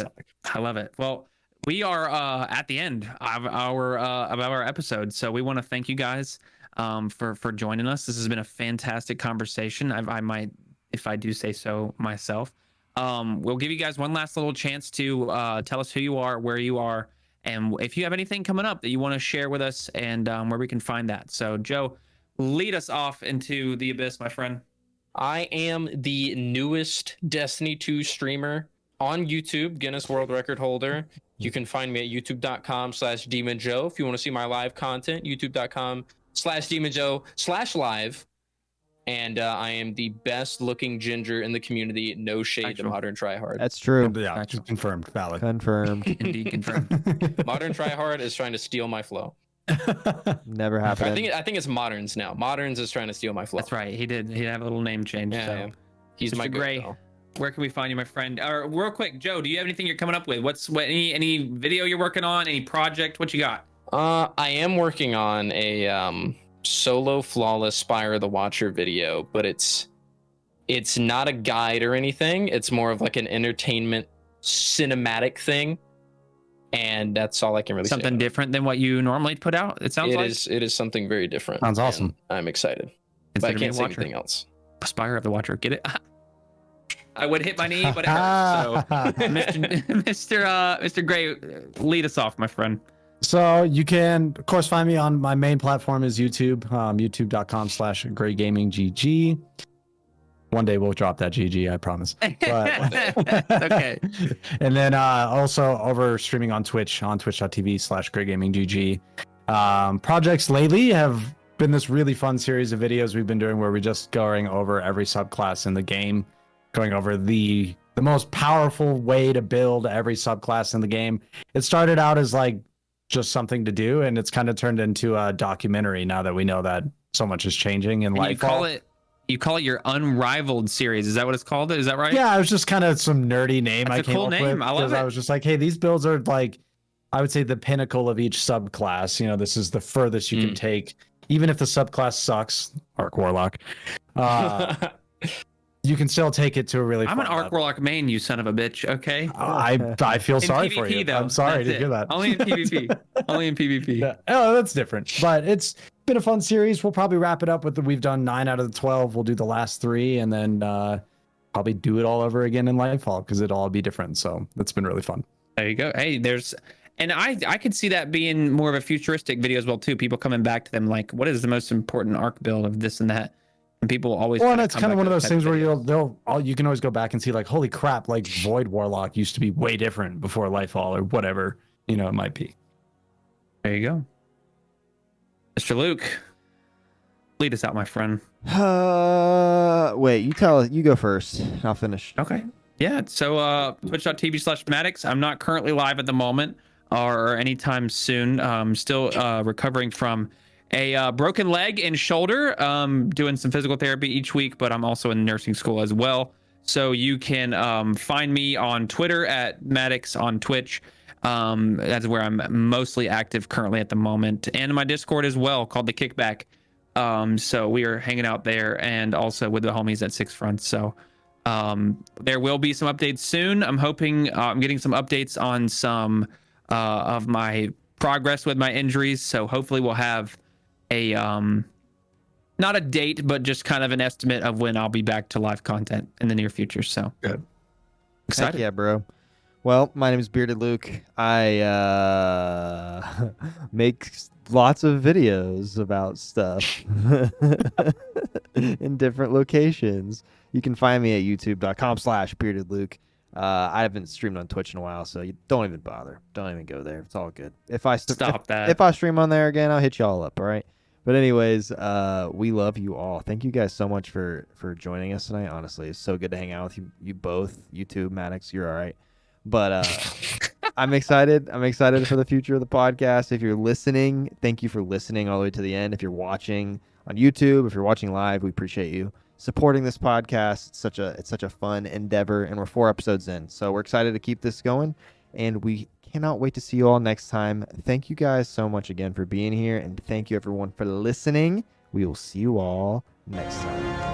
it. Well, we are at the end of our episode, so we want to thank you guys for joining us. This has been a fantastic conversation. I might, if I do say so myself. We'll give you guys one last little chance to tell us who you are, where you are, and if you have anything coming up that you want to share with us, and where we can find that. So, Joe, lead us off into the abyss, my friend. I am the newest Destiny 2 streamer on YouTube, Guinness World Record holder. You can find me at youtube.com/DemonJoe. If you want to see my live content, youtube.com/DemonJoe/live. And I am the best looking ginger in the community. No shade to Modern Tryhard. That's true. Yeah, confirmed. Valid. Confirmed. Indeed, confirmed. Modern Tryhard is trying to steal my flow. Never happened. I think it's Moderns now. Moderns is trying to steal my flow. That's right. He did. He had a little name change. Yeah, so. yeah. He's Mr. my Gray. Though. Where can we find you, my friend? Or real quick, Joe, do you have anything you're coming up with? Any video you're working on? Any project? What you got? I am working on a solo flawless Spire the Watcher video, but it's not a guide or anything. It's more of like an entertainment cinematic thing, and that's all I can really say. Something different than what you normally put out. It sounds like it is something very different. Sounds awesome. I'm excited, but I can't say anything else. Spire of the Watcher, get it? I would hit my knee, but it hurt. So, Mr. Gray, lead us off, my friend. So you can, of course, find me on my main platform is YouTube, youtube.com/graygaminggg. One day we'll drop that GG, I promise. But, okay. And then also over streaming on Twitch, on twitch.tv/graygaminggg. Projects lately have been this really fun series of videos we've been doing where we're just going over every subclass in the game, going over the most powerful way to build every subclass in the game. It started out as like just something to do, and it's kind of turned into a documentary now that we know that so much is changing in life. You call it your Unrivaled series. Is that what it's called? Is that right? Yeah, it was just kind of some nerdy name I came up with. I love it. I was just like, hey, these builds are like, I would say the pinnacle of each subclass. You know, this is the furthest you can take, even if the subclass sucks. Arc Warlock. You can still take it to a really. I'm an Arc Warlock main, you son of a bitch. Okay. I feel sorry PvP, for you. Though. I'm sorry to hear that. Only in PvP. Only in PvP. Yeah. Oh, that's different. But it's been a fun series. We'll probably wrap it up with we've done 9 out of the 12. We'll do the last 3, and then probably do it all over again in Lightfall because it'll all be different. So it's been really fun. There you go. Hey, and I could see that being more of a futuristic video as well too. People coming back to them like, what is the most important arc build of this and that? And people always. Well, try and to it's come kind of back one of to those type things where videos. you can always go back and see like, holy crap, like Void Warlock used to be way different before Lightfall or whatever, it might be. There you go. Mr. Luke, lead us out, my friend. Wait, you go first. I'll finish. Okay. Yeah. So twitch.tv/Maddox. I'm not currently live at the moment or anytime soon. Still recovering from a broken leg and shoulder. Doing some physical therapy each week, but I'm also in nursing school as well. So you can find me on Twitter at Maddox, on Twitch. That's where I'm mostly active currently at the moment, and my Discord as well, called The Kickback. So we are hanging out there, and also with the homies at Six Fronts. So there will be some updates soon. I'm hoping I'm getting some updates on some of my progress with my injuries. So hopefully we'll have a not a date, but just kind of an estimate of when I'll be back to live content in the near future. So good. Excited. Heck yeah, bro. Well, my name is Bearded Luke. I make lots of videos about stuff in different locations. You can find me at youtube.com/beardedluke. I haven't streamed on Twitch in a while, so you don't even bother. Don't even go there. It's all good. If I stream on there again, I'll hit you all up, all right? But anyways, we love you all. Thank you guys so much for joining us tonight. Honestly, it's so good to hang out with you both. You too, Maddox. You're all right. But I'm excited. I'm excited for the future of the podcast. If you're listening, thank you for listening all the way to the end. If you're watching on YouTube, if you're watching live, we appreciate you supporting this podcast. It's such a fun endeavor, and we're 4 episodes in, so we're excited to keep this going, and we cannot wait to see you all next time. Thank you guys so much again for being here, and thank you everyone for listening. We will see you all next time.